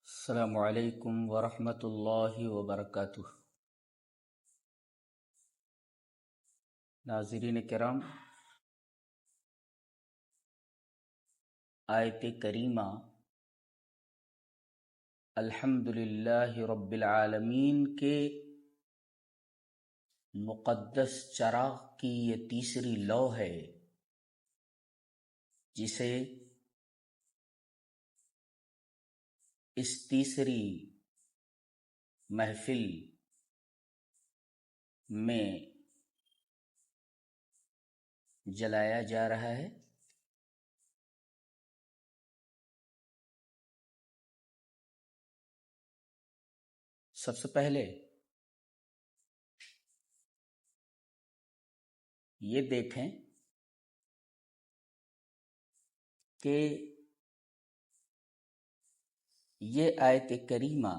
السلام علیکم ورحمۃ اللہ وبرکاتہ۔ ناظرین کرام، آیت کریمہ الحمدللہ رب العالمین کے مقدس چراغ کی یہ تیسری لو ہے جسے اس تیسری محفل میں جلایا جا رہا ہے۔ سب سے پہلے یہ دیکھیں کہ یہ آیت کریمہ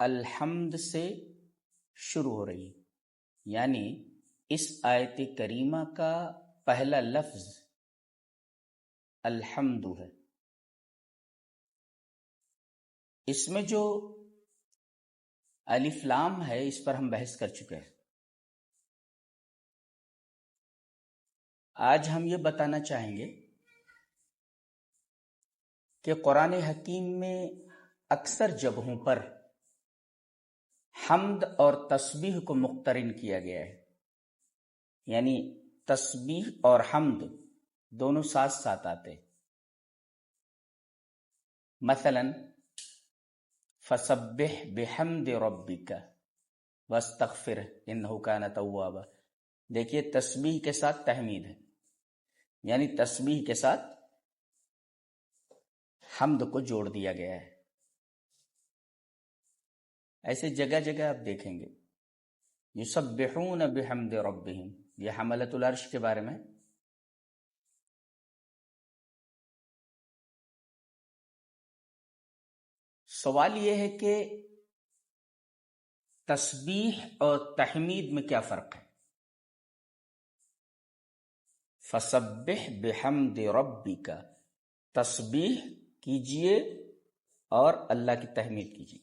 الحمد سے شروع ہو رہی ہے، یعنی اس آیت کریمہ کا پہلا لفظ الحمد ہے۔ اس میں جو الف لام ہے اس پر ہم بحث کر چکے ہیں۔ آج ہم یہ بتانا چاہیں گے کہ قرآن حکیم میں اکثر جگہوں پر حمد اور تسبیح کو مقترن کیا گیا ہے، یعنی تسبیح اور حمد دونوں ساتھ ساتھ آتے۔ مثلا فسبح بحمد ربک واستغفرہ انہ کان توابا، دیکھیے تسبیح کے ساتھ تحمید ہے، یعنی تسبیح کے ساتھ حمد کو جوڑ دیا گیا ہے۔ ایسے جگہ جگہ آپ دیکھیں گے یسبحون بحمد ربہم، یہ حملۃ العرش کے بارے میں۔ سوال یہ ہے کہ تسبیح اور تحمید میں کیا فرق ہے؟ فسبح بحمد ربک، تسبیح کیجئے اور اللہ کی تحمید کیجئے۔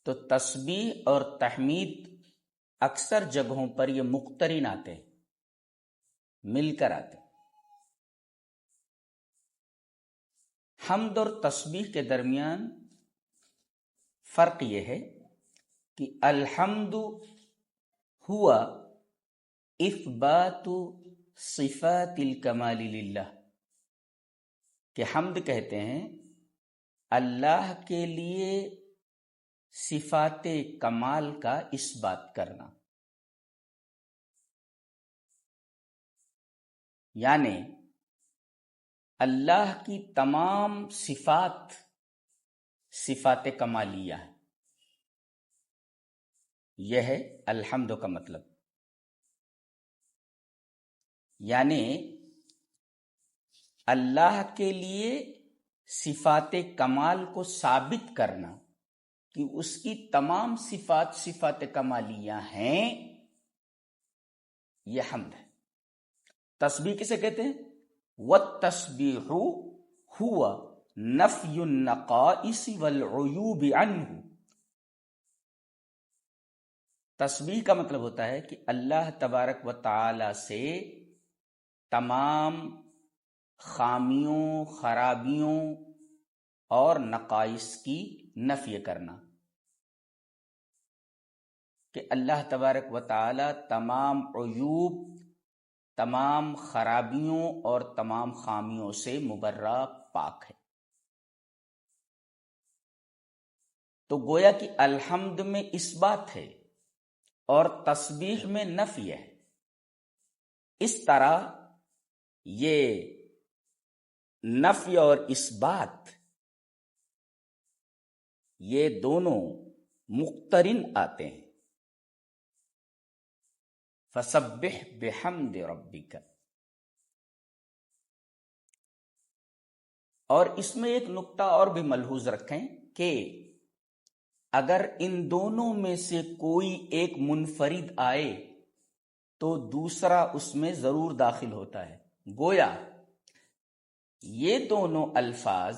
تو تسبیح اور تحمید اکثر جگہوں پر یہ مقترن آتے ہیں، مل کر آتے ہیں۔ حمد اور تسبیح کے درمیان فرق یہ ہے کہ الحمد ہوا اثبات صفات الکمال للہ، کہ حمد کہتے ہیں اللہ کے لیے صفات کمال کا اس بات کرنا، یعنی اللہ کی تمام صفات صفات کمالیہ ہے۔ یہ ہے الحمد کا مطلب، یعنی اللہ کے لیے صفات کمال کو ثابت کرنا کہ اس کی تمام صفات صفات کمالیہ ہیں، یہ حمد ہے۔ تسبیح کسے کہتے ہیں؟ والتسبیح ہوا نفی النقائص والعیوب عنہ، تسبیح کا مطلب ہوتا ہے کہ اللہ تبارک و تعالی سے تمام خامیوں، خرابیوں اور نقائص کی نفی کرنا، کہ اللہ تبارک و تعالی تمام عیوب، تمام خرابیوں اور تمام خامیوں سے مبرہ پاک ہے۔ تو گویا کہ الحمد میں اس بات ہے اور تسبیح میں نفی ہے۔ اس طرح یہ نفی اور اس بات یہ دونوں مقترن آتے ہیں۔ فسبح بحمد ربک، اور اس میں ایک نقطہ اور بھی ملحوظ رکھیں کہ اگر ان دونوں میں سے کوئی ایک منفرد آئے تو دوسرا اس میں ضرور داخل ہوتا ہے، گویا یہ دونوں الفاظ،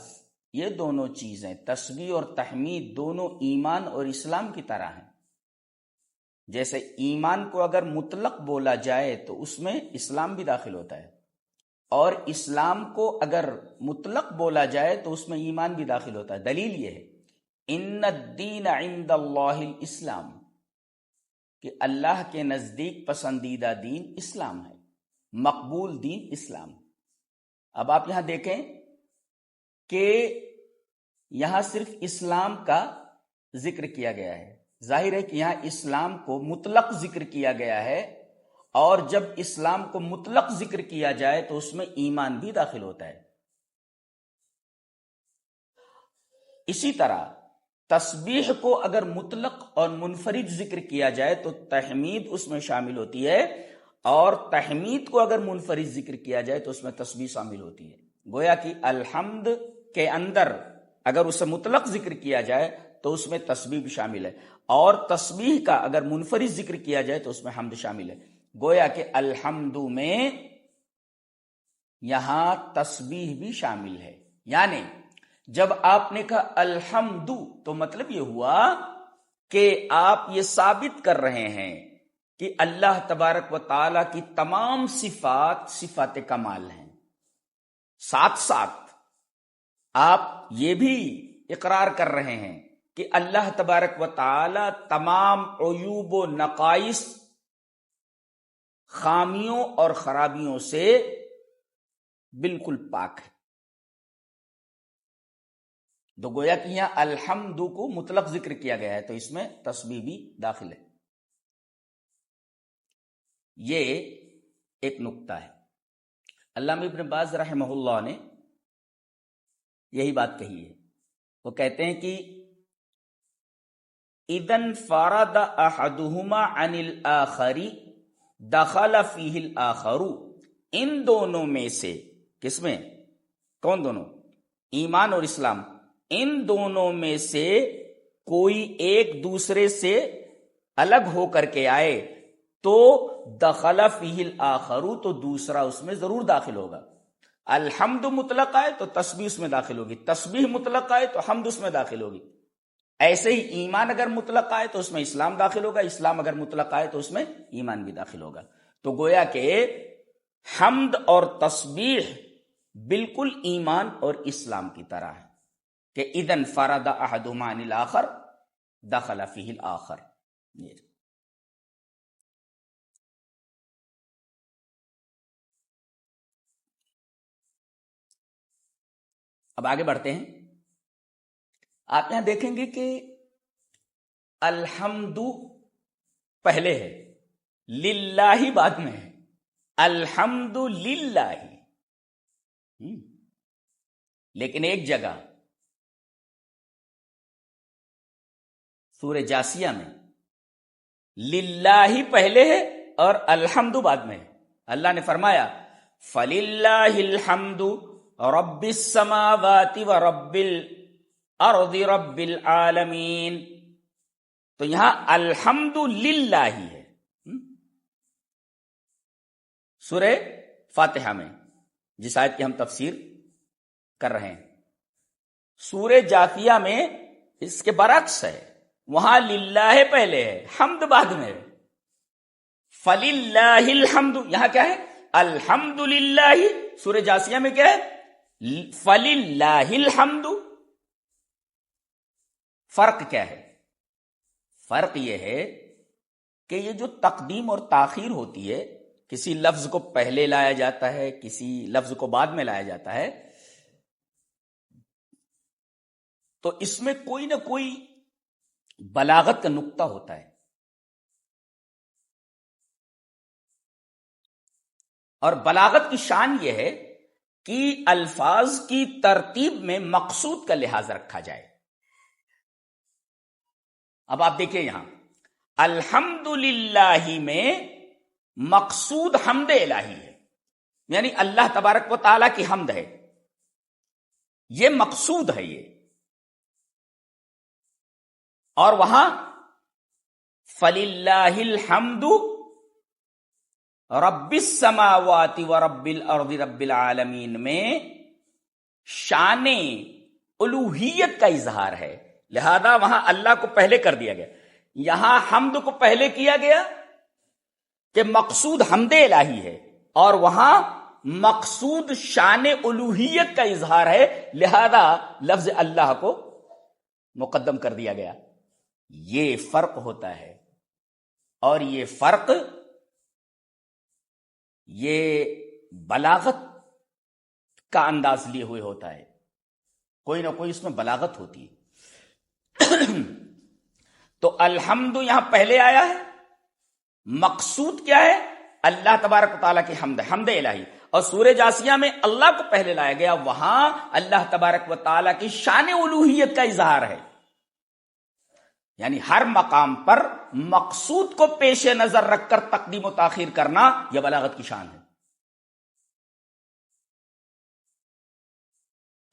یہ دونوں چیزیں، تسبیح اور تحمید، دونوں ایمان اور اسلام کی طرح ہیں۔ جیسے ایمان کو اگر مطلق بولا جائے تو اس میں اسلام بھی داخل ہوتا ہے، اور اسلام کو اگر مطلق بولا جائے تو اس میں ایمان بھی داخل ہوتا ہے۔ دلیل یہ ہے، ان الدین عند اللہ الاسلام، کہ اللہ کے نزدیک پسندیدہ دین اسلام ہے، مقبول دین اسلام۔ اب آپ یہاں دیکھیں کہ یہاں صرف اسلام کا ذکر کیا گیا ہے، ظاہر ہے کہ یہاں اسلام کو مطلق ذکر کیا گیا ہے، اور جب اسلام کو مطلق ذکر کیا جائے تو اس میں ایمان بھی داخل ہوتا ہے۔ اسی طرح تسبیح کو اگر مطلق اور منفرد ذکر کیا جائے تو تحمید اس میں شامل ہوتی ہے، اور تحمید کو اگر منفرد ذکر کیا جائے تو اس میں تسبیح شامل ہوتی ہے۔ گویا کہ الحمد کے اندر اگر اسے مطلق ذکر کیا جائے تو اس میں تسبیح بھی شامل ہے، اور تسبیح کا اگر منفرد ذکر کیا جائے تو اس میں حمد شامل ہے۔ گویا کہ الحمد میں یہاں تسبیح بھی شامل ہے، یعنی جب آپ نے کہا الحمد تو مطلب یہ ہوا کہ آپ یہ ثابت کر رہے ہیں کہ اللہ تبارک و تعالی کی تمام صفات صفات کمال ہیں، ساتھ ساتھ آپ یہ بھی اقرار کر رہے ہیں کہ اللہ تبارک و تعالی تمام عیوب و نقائص، خامیوں اور خرابیوں سے بالکل پاک ہے۔ تو گویا کہ یہاں الحمد کو مطلق ذکر کیا گیا ہے تو اس میں تسبیح بھی داخل ہے۔ یہ ایک نقطہ ہے۔ علامہ ابن باز رحمہ اللہ نے یہی بات کہی ہے، وہ کہتے ہیں کہ اذن فرد احدہما عن الآخر دخل فیہ الآخر، ان دونوں میں سے، کس میں؟ کون دونوں؟ ایمان اور اسلام، ان دونوں میں سے کوئی ایک دوسرے سے الگ ہو کر کے آئے تو دخل فیہ الآخر، تو دوسرا اس میں ضرور داخل ہوگا۔ الحمد مطلق آئے تو تسبیح اس میں داخل ہوگی، تسبیح مطلق آئے تو حمد اس میں داخل ہوگی۔ ایسے ہی ایمان اگر مطلق آئے تو اس میں اسلام داخل ہوگا، اسلام اگر مطلق آئے تو اس میں ایمان بھی داخل ہوگا۔ تو گویا کہ حمد اور تسبیح بالکل ایمان اور اسلام کی طرح ہے کہ اذن فرد احدہما عن الآخر دخل فیہ الآخر۔ اب آگے بڑھتے ہیں۔ آپ یہاں دیکھیں گے کہ الحمد پہلے ہے، للہ بعد میں ہے، الحمد للہ۔ لیکن ایک جگہ سورہ جاسیہ میں للہ پہلے ہے اور الحمد بعد میں ہے۔ اللہ نے فرمایا فَلِلَّهِ الْحَمْدُ رَبِّ السَّمَاوَاتِ وَرَبِّ الْأَرْضِ رَبِّ الْعَالَمِينَ، تو یہاں الحمد للہ ہی ہے۔ سورہ فاتحہ میں جس آیت کی ہم تفسیر کر رہے ہیں، سورہ جاثیہ میں اس کے برعکس ہے، وہاں للہ پہلے ہے، حمد بعد میں ہے۔ فَلِلَّهِ الْحَمْدُ، یہاں کیا ہے؟ الحمد للہ۔ سورہ جاثیہ میں کیا ہے؟ فَلِلَّهِ الْحَمْدُ۔ فرق کیا ہے؟ فرق یہ ہے کہ یہ جو تقدیم اور تاخیر ہوتی ہے، کسی لفظ کو پہلے لایا جاتا ہے، کسی لفظ کو بعد میں لایا جاتا ہے، تو اس میں کوئی نہ کوئی بلاغت کا نقطہ ہوتا ہے، اور بلاغت کی شان یہ ہے کہ الفاظ کی ترتیب میں مقصود کا لحاظ رکھا جائے۔ اب آپ دیکھیں یہاں الحمد للہ میں مقصود حمد الہی ہے، یعنی اللہ تبارک و تعالیٰ کی حمد ہے، یہ مقصود ہے یہ۔ اور وہاں فَلِلَّهِ الْحَمْدُ رب السماوات و رب الارض رب العالمین میں شان الوہیت کا اظہار ہے، لہذا وہاں اللہ کو پہلے کر دیا گیا. یہاں حمد کو پہلے کیا گیا کہ مقصود حمد الہی ہے، اور وہاں مقصود شان الوہیت کا اظہار ہے، لہذا لفظ اللہ کو مقدم کر دیا گیا. یہ فرق ہوتا ہے، اور یہ فرق یہ بلاغت کا انداز لیے ہوئے ہوتا ہے. کوئی نہ کوئی اس میں بلاغت ہوتی ہے. تو الحمد یہاں پہلے آیا ہے. مقصود کیا ہے؟ اللہ تبارک و تعالیٰ کی حمد، حمد الہی. اور سورہ جاسیہ میں اللہ کو پہلے لایا گیا، وہاں اللہ تبارک و تعالیٰ کی شان الوہیت کا اظہار ہے. یعنی ہر مقام پر مقصود کو پیش نظر رکھ کر تقدیم و تاخیر کرنا یہ بلاغت کی شان ہے.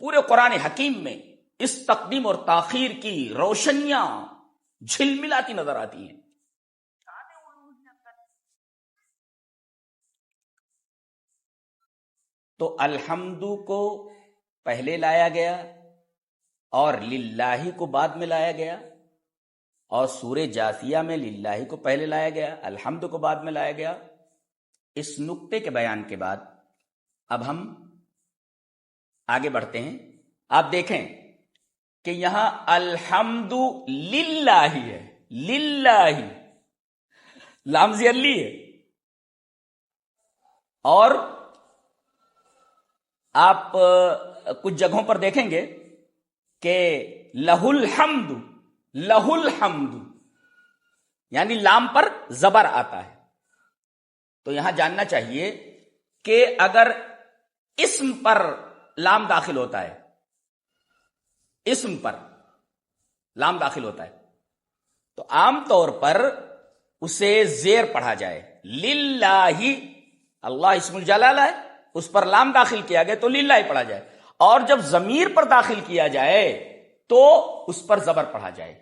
پورے قرآن حکیم میں اس تقدیم اور تاخیر کی روشنیاں جھلملاتی نظر آتی ہیں. تو الحمد کو پہلے لایا گیا اور للہ کو بعد میں لایا گیا، اور سورہ جاسیہ میں للہ کو پہلے لایا گیا، الحمد کو بعد میں لایا گیا. اس نقطے کے بیان کے بعد اب ہم آگے بڑھتے ہیں. آپ دیکھیں کہ یہاں الحمد للہ ہے، للہ لام زیر لی ہے، اور آپ کچھ جگہوں پر دیکھیں گے کہ لہ الحمد، لہ الحمد یعنی لام پر زبر آتا ہے. تو یہاں جاننا چاہیے کہ اگر اسم پر لام داخل ہوتا ہے، اسم پر لام داخل ہوتا ہے، تو عام طور پر اسے زیر پڑھا جائے. للہ، اللہ اسم الجلالہ ہے، اس پر لام داخل کیا گیا تو للہ ہی پڑھا جائے. اور جب ضمیر پر داخل کیا جائے تو اس پر زبر پڑھا جائے،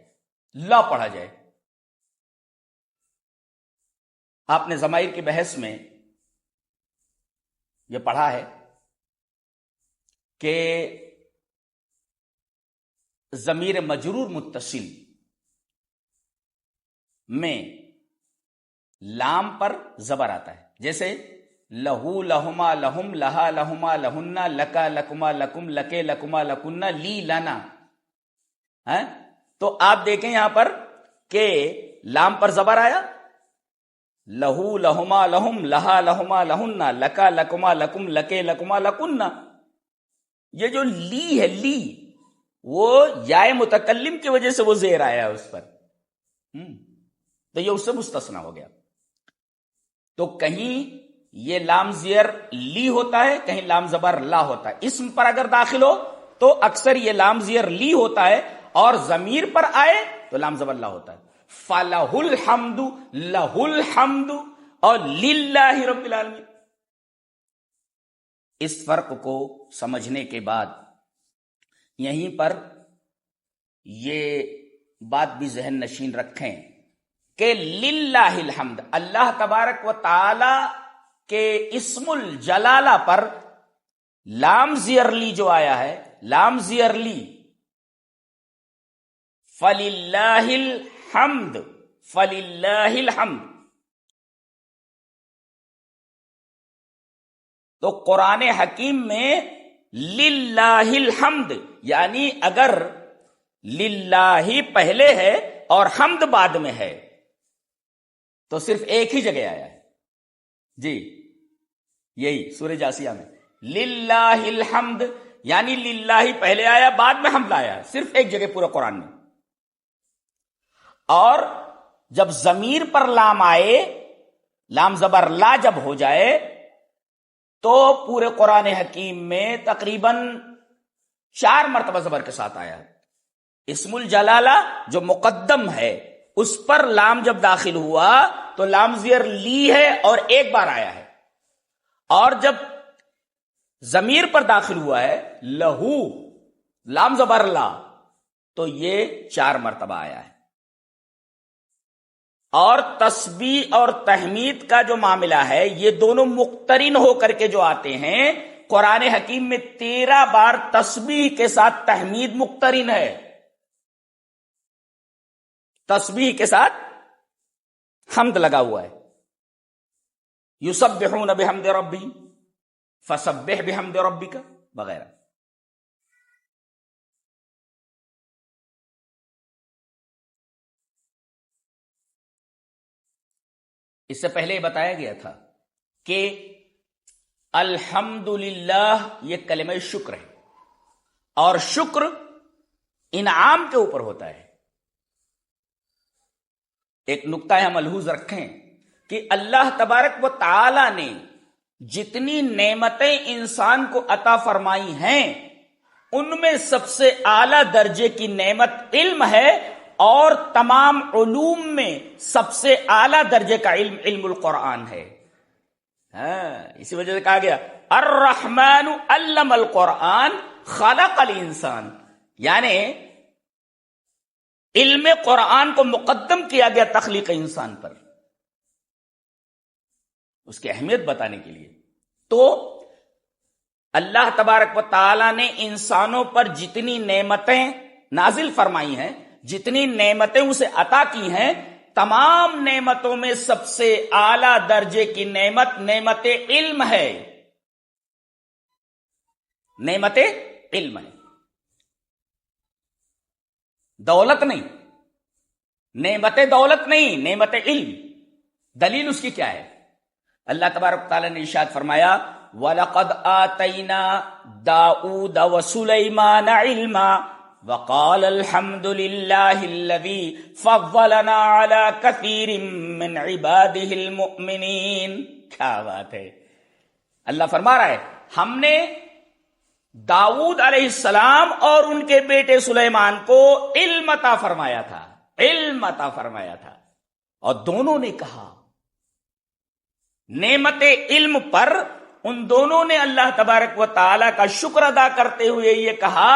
لا پڑھا جائے. آپ نے ضمائر کی بحث میں یہ پڑھا ہے کہ ضمیر مجرور متصل میں لام پر زبر آتا ہے، جیسے لہو لہما لہم لہا لہما لہنا لکا لکما لکم لکے لکما لکنا لی لنا. تو آپ دیکھیں یہاں پر کہ لام پر زبر آیا، لہو لہما لہم لہا لہما لہنا لکا لکما لکم لکے لکما لکنا. یہ جو لی ہے، لی وہ یائے متکلم کی وجہ سے وہ زیر آیا ہے اس پر، تو یہ اس سے مستثنا ہو گیا. تو کہیں یہ لام زیر لی ہوتا ہے، کہیں لام زبر لا ہوتا ہے. اسم پر اگر داخل ہو تو اکثر یہ لام زیر لی ہوتا ہے، اور ضمیر پر آئے تو لام زبر لا ہوتا ہے. فَلَهُ الْحَمْدُ، لَهُ الْحَمْدُ اور لِلَّهِ رَبِّ الْعَالَمِينَ. اس فرق کو سمجھنے کے بعد یہیں پر یہ بات بھی ذہن نشین رکھیں کہ للہ الحمد، اللہ تبارک و تعالی کے اسم الجلالہ پر لام زیرلی جو آیا ہے، لام زیرلی، فللہ الحمد، فللہ الحمد. تو قرآن حکیم میں للہ الحمد یعنی اگر للہ پہلے ہے اور حمد بعد میں ہے تو صرف ایک ہی جگہ آیا ہے. جی یہی سورہ جاسیہ میں للہ الحمد یعنی للہ پہلے آیا بعد میں حمد آیا ہے، صرف ایک جگہ پورا قرآن میں. اور جب ضمیر پر لام آئے، لام زبر لا جب ہو جائے تو پورے قرآن حکیم میں تقریباً 4 مرتبہ زبر کے ساتھ آیا ہے. اسم الجلالہ جو مقدم ہے اس پر لام جب داخل ہوا تو لام زیر لی ہے اور ایک بار آیا ہے، اور جب ضمیر پر داخل ہوا ہے لہو لام زبر لا تو یہ 4 مرتبہ آیا ہے. اور تسبیح اور تحمید کا جو معاملہ ہے، یہ دونوں مقترن ہو کر کے جو آتے ہیں، قرآن حکیم میں 13 بار تسبیح کے ساتھ تحمید مقترن ہے، تسبیح کے ساتھ حمد لگا ہوا ہے. یسبحون بحمد ربہم فسبح بحمد ربک وغیرہ. اس سے پہلے یہ بتایا گیا تھا کہ الحمدللہ یہ کلمہ شکر ہے، اور شکر انعام کے اوپر ہوتا ہے. ایک نقطہ ہے ملحوظ رکھیں کہ اللہ تبارک و تعالی نے جتنی نعمتیں انسان کو عطا فرمائی ہیں، ان میں سب سے اعلی درجے کی نعمت علم ہے، اور تمام علوم میں سب سے اعلی درجے کا علم علم القرآن ہے. اسی وجہ سے کہا گیا الرحمن علم القرآن خلق الانسان، یعنی علم قرآن کو مقدم کیا گیا تخلیق انسان پر، اس کی اہمیت بتانے کے لیے. تو اللہ تبارک و تعالی نے انسانوں پر جتنی نعمتیں نازل فرمائی ہیں، جتنی نعمتیں اسے عطا کی ہیں، تمام نعمتوں میں سب سے اعلی درجے کی نعمت نعمت علم ہے. نعمت علم ہے، دولت نہیں، نعمت دولت نہیں، نعمت علم. دلیل اس کی کیا ہے؟ اللہ تبارک تعالیٰ نے ارشاد فرمایا وَلَقَدْ آتَيْنَا دَاؤُودَ وَسُلَيْمَانَ عِلْمًا وَقَالَ الْحَمْدُ لِلَّهِ الَّذِي فَضَّلَنَا عَلَى كَثِيرٍ مِّنْ عِبَادِهِ الْمُؤْمِنِينَ. کیا بات ہے! اللہ فرما رہا ہے ہم نے داؤد علیہ السلام اور ان کے بیٹے سلیمان کو علم عطا فرمایا تھا، علم عطا فرمایا تھا. اور دونوں نے کہا، نعمت علم پر ان دونوں نے اللہ تبارک و تعالی کا شکر ادا کرتے ہوئے یہ کہا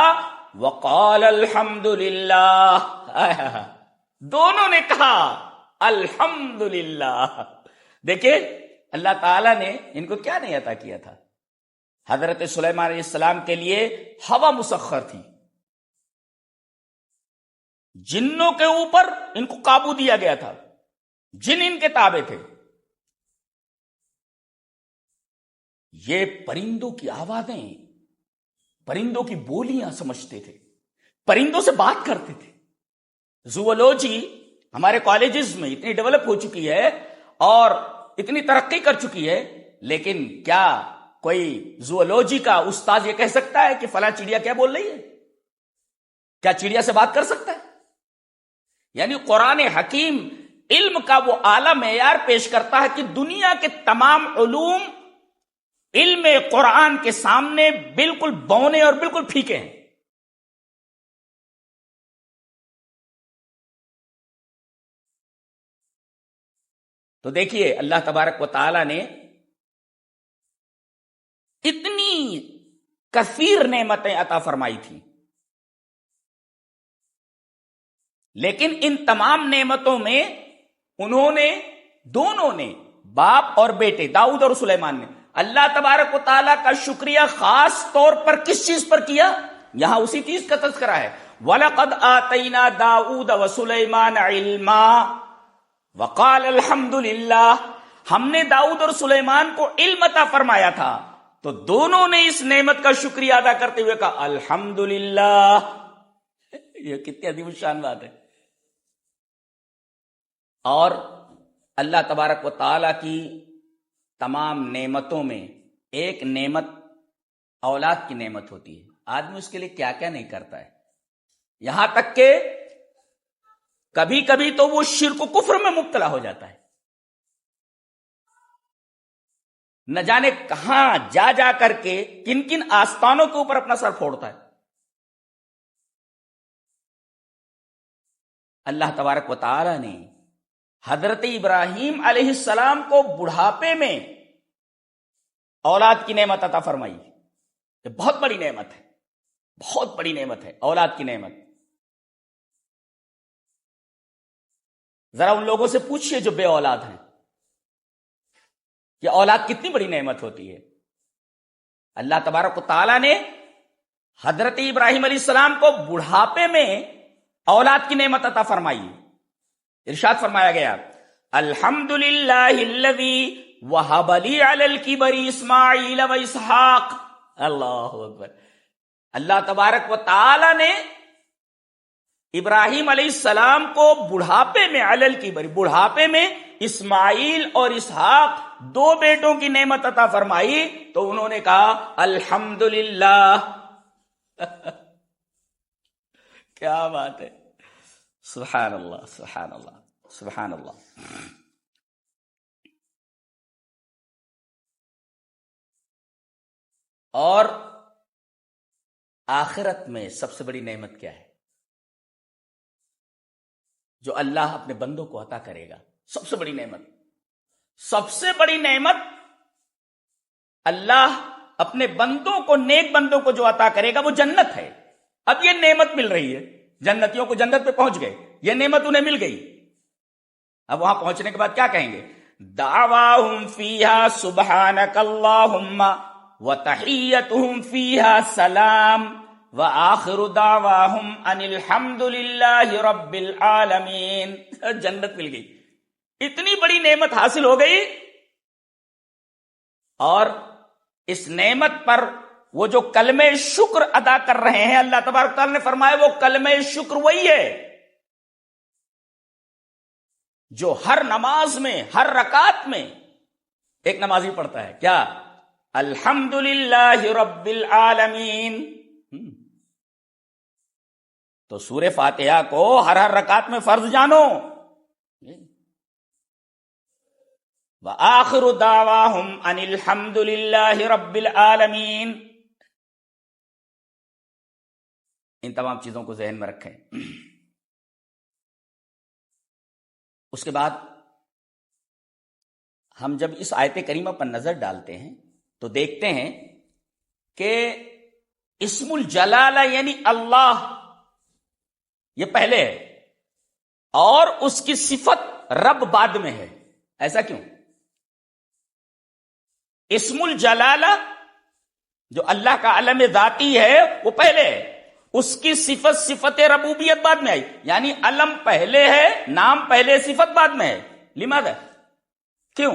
وقال الحمدللہ. دونوں نے کہا الحمدللہ. دیکھیں اللہ تعالی نے ان کو کیا نہیں عطا کیا تھا. حضرت سلیمان علیہ السلام کے لیے ہوا مسخر تھی، جنوں کے اوپر ان کو قابو دیا گیا تھا، جن ان کے تابع تھے. یہ پرندوں کی آوازیں، پرندوں کی بولیاں سمجھتے تھے، پرندوں سے بات کرتے تھے. زوولوجی ہمارے کالجز میں اتنی ڈیولپ ہو چکی ہے اور اتنی ترقی کر چکی ہے، لیکن کیا کوئی زوولوجی کا استاد یہ کہہ سکتا ہے کہ فلاں چڑیا کیا بول رہی ہے؟ کیا چڑیا سے بات کر سکتا ہے؟ یعنی قرآن حکیم علم کا وہ اعلیٰ معیار پیش کرتا ہے کہ دنیا کے تمام علوم علم قرآن کے سامنے بالکل بونے اور بالکل پھیکے ہیں. تو دیکھیے اللہ تبارک و تعالی نے اتنی کثیر نعمتیں عطا فرمائی تھی، لیکن ان تمام نعمتوں میں انہوں نے، دونوں نے، باپ اور بیٹے داؤد اور سلیمان نے اللہ تبارک و تعالیٰ کا شکریہ خاص طور پر کس چیز پر کیا؟ یہاں اسی چیز کا تذکرہ ہے وَلَقَدْ آتَيْنَا دَاؤُودَ وَسُلَيْمَانَ عِلْمًا وَقَالَ الْحَمْدُ لِلَّهِ. ہم نے داؤد اور سلیمان کو علم عطا فرمایا تھا، تو دونوں نے اس نعمت کا شکریہ ادا کرتے ہوئے کہا الحمدللہ. یہ کتنی عظیم الشان بات ہے. اور اللہ تبارک و تعالی کی تمام نعمتوں میں ایک نعمت اولاد کی نعمت ہوتی ہے. آدمی اس کے لیے کیا کیا نہیں کرتا ہے، یہاں تک کہ کبھی کبھی تو وہ شرک و کفر میں مبتلا ہو جاتا ہے. نہ جانے کہاں جا جا کر کے کن کن آستانوں کے اوپر اپنا سر پھوڑتا ہے. اللہ تبارک و تعالی نے حضرت ابراہیم علیہ السلام کو بڑھاپے میں اولاد کی نعمت عطا فرمائی. یہ بہت بڑی نعمت ہے، بہت بڑی نعمت ہے اولاد کی نعمت. ذرا ان لوگوں سے پوچھئے جو بے اولاد ہیں کہ اولاد کتنی بڑی نعمت ہوتی ہے. اللہ تبارک و تعالیٰ نے حضرت ابراہیم علیہ السلام کو بڑھاپے میں اولاد کی نعمت عطا فرمائی. ارشاد فرمایا گیا الحمدللہ الذی وہب لی علی الکبر اسماعیل و اسحاق. اللہ اکبر. اللہ تبارک و تعالی نے ابراہیم علیہ السلام کو بڑھاپے میں علی الکبر بڑھاپے میں اسماعیل اور اسحاق 2 بیٹوں کی نعمت عطا فرمائی تو انہوں نے کہا الحمدللہ. کیا بات ہے. سبحان اللہ سبحان اللہ سبحان اللہ. اور آخرت میں سب سے بڑی نعمت کیا ہے جو اللہ اپنے بندوں کو عطا کرے گا؟ سب سے بڑی نعمت اللہ اپنے بندوں کو، نیک بندوں کو جو عطا کرے گا وہ جنت ہے. اب یہ نعمت مل رہی ہے، جنتیوں کو جنت پہ پہنچ گئے، یہ نعمت انہیں مل گئی. اب وہاں پہنچنے کے بعد کیا کہیں گے؟ دعواہم فیہا سبحانک اللہم وتحیتہم فیہا سلام وآخر دعواہم ان الحمدللہ رب العالمین. جنت مل گئی، اتنی بڑی نعمت حاصل ہو گئی. اور اس نعمت پر وہ جو کلمہ شکر ادا کر رہے ہیں، اللہ تبارک تعالیٰ نے فرمایا وہ کلمہ شکر وہی ہے جو ہر نماز میں، ہر رکعت میں ایک نمازی پڑھتا ہے. کیا؟ الحمدللہ رب العالمین. تو سورہ فاتحہ کو ہر رکعت میں فرض جانو. وآخر دعواہم ان الحمدللہ رب العالمین. ان تمام چیزوں کو ذہن میں رکھیں. اس کے بعد ہم جب اس آیت کریمہ پر نظر ڈالتے ہیں تو دیکھتے ہیں کہ اسم الجلالہ یعنی اللہ یہ پہلے ہے اور اس کی صفت رب بعد میں ہے. ایسا کیوں؟ اسم الجلالہ جو اللہ کا علم ذاتی ہے وہ پہلے ہے، اس کی صفت ربوبیت بعد میں آئی. یعنی علم پہلے ہے، نام پہلے، صفت بعد میں ہے. لماذا؟ کیوں؟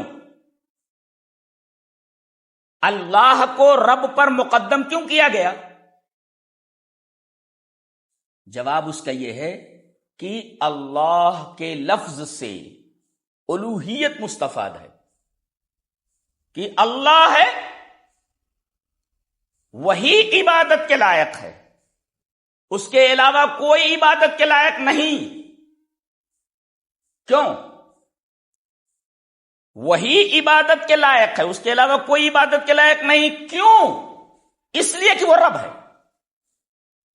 اللہ کو رب پر مقدم کیوں کیا گیا؟ جواب اس کا یہ ہے کہ اللہ کے لفظ سے الوہیت مستفاد ہے کہ اللہ ہے، وہی عبادت کے لائق ہے، اس کے علاوہ کوئی عبادت کے لائق نہیں. کیوں؟ وہی عبادت کے لائق ہے، اس کے علاوہ کوئی عبادت کے لائق نہیں. کیوں؟ اس لیے کہ وہ رب ہے.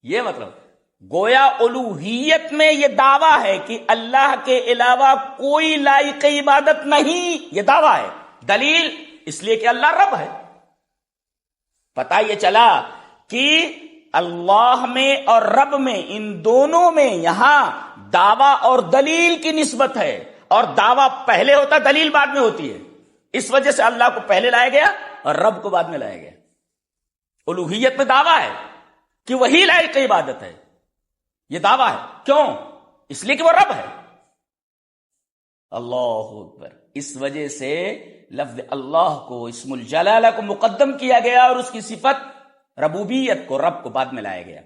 یہ مطلب گویا الوہیت میں یہ دعویٰ ہے کہ اللہ کے علاوہ کوئی لائق عبادت نہیں، یہ دعویٰ ہے. دلیل اس لیے کہ اللہ رب ہے. پتہ یہ چلا کہ اللہ میں اور رب میں، ان دونوں میں یہاں دعویٰ اور دلیل کی نسبت ہے، اور دعویٰ پہلے ہوتا، دلیل بعد میں ہوتی ہے. اس وجہ سے اللہ کو پہلے لایا گیا اور رب کو بعد میں لایا گیا. الوہیت میں دعویٰ ہے کہ وہی لائق عبادت ہے، یہ دعویٰ ہے. کیوں؟ اس لیے کہ وہ رب ہے. اللہ اکبر. اس وجہ سے لفظ اللہ کو، اسم الجلالہ کو مقدم کیا گیا اور اس کی صفت ربوبیت کو، رب کو بعد میں لایا گیا.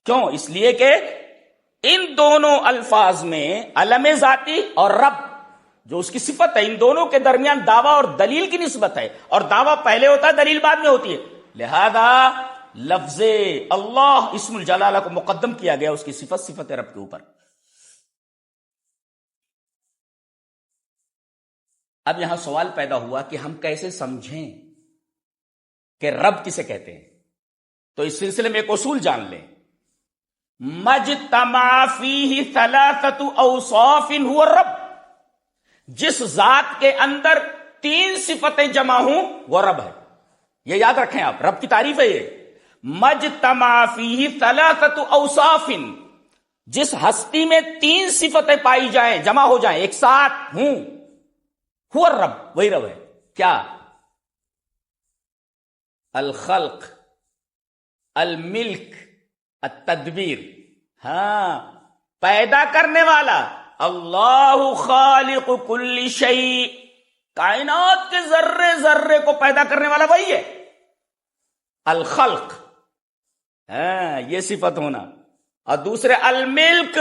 کیوں؟ اس لیے کہ ان دونوں الفاظ میں علم ذاتی اور رب جو اس کی صفت ہے، ان دونوں کے درمیان دعویٰ اور دلیل کی نسبت ہے، اور دعویٰ پہلے ہوتا ہے، دلیل بعد میں ہوتی ہے. لہذا لفظ اللہ اسم الجلالہ کو مقدم کیا گیا اس کی صفت رب کے اوپر. اب یہاں سوال پیدا ہوا کہ ہم کیسے سمجھیں کہ رب کسے کہتے ہیں؟ تو اس سلسلے میں ایک اصول جان لیں. مجتمع فیہ ثلاثۃ اوصاف هو الرب. جس ذات کے اندر 3 صفتیں جمع ہوں وہ رب ہے. یہ یاد رکھیں آپ، رب کی تعریف ہے یہ. مجتمع فیہ ثلاثۃ اوصاف، جس ہستی میں 3 صفتیں پائی جائیں، جمع ہو جائیں ایک ساتھ، ہوا الرب، وہی رب ہے. کیا؟ الخلق، الملک، التدبیر. ہاں، پیدا کرنے والا. اللہ خالق کل شیء، کائنات کے ذرے ذرے کو پیدا کرنے والا وہی ہے. الخلق، ہاں یہ صفت ہونا. اور دوسرے الملک،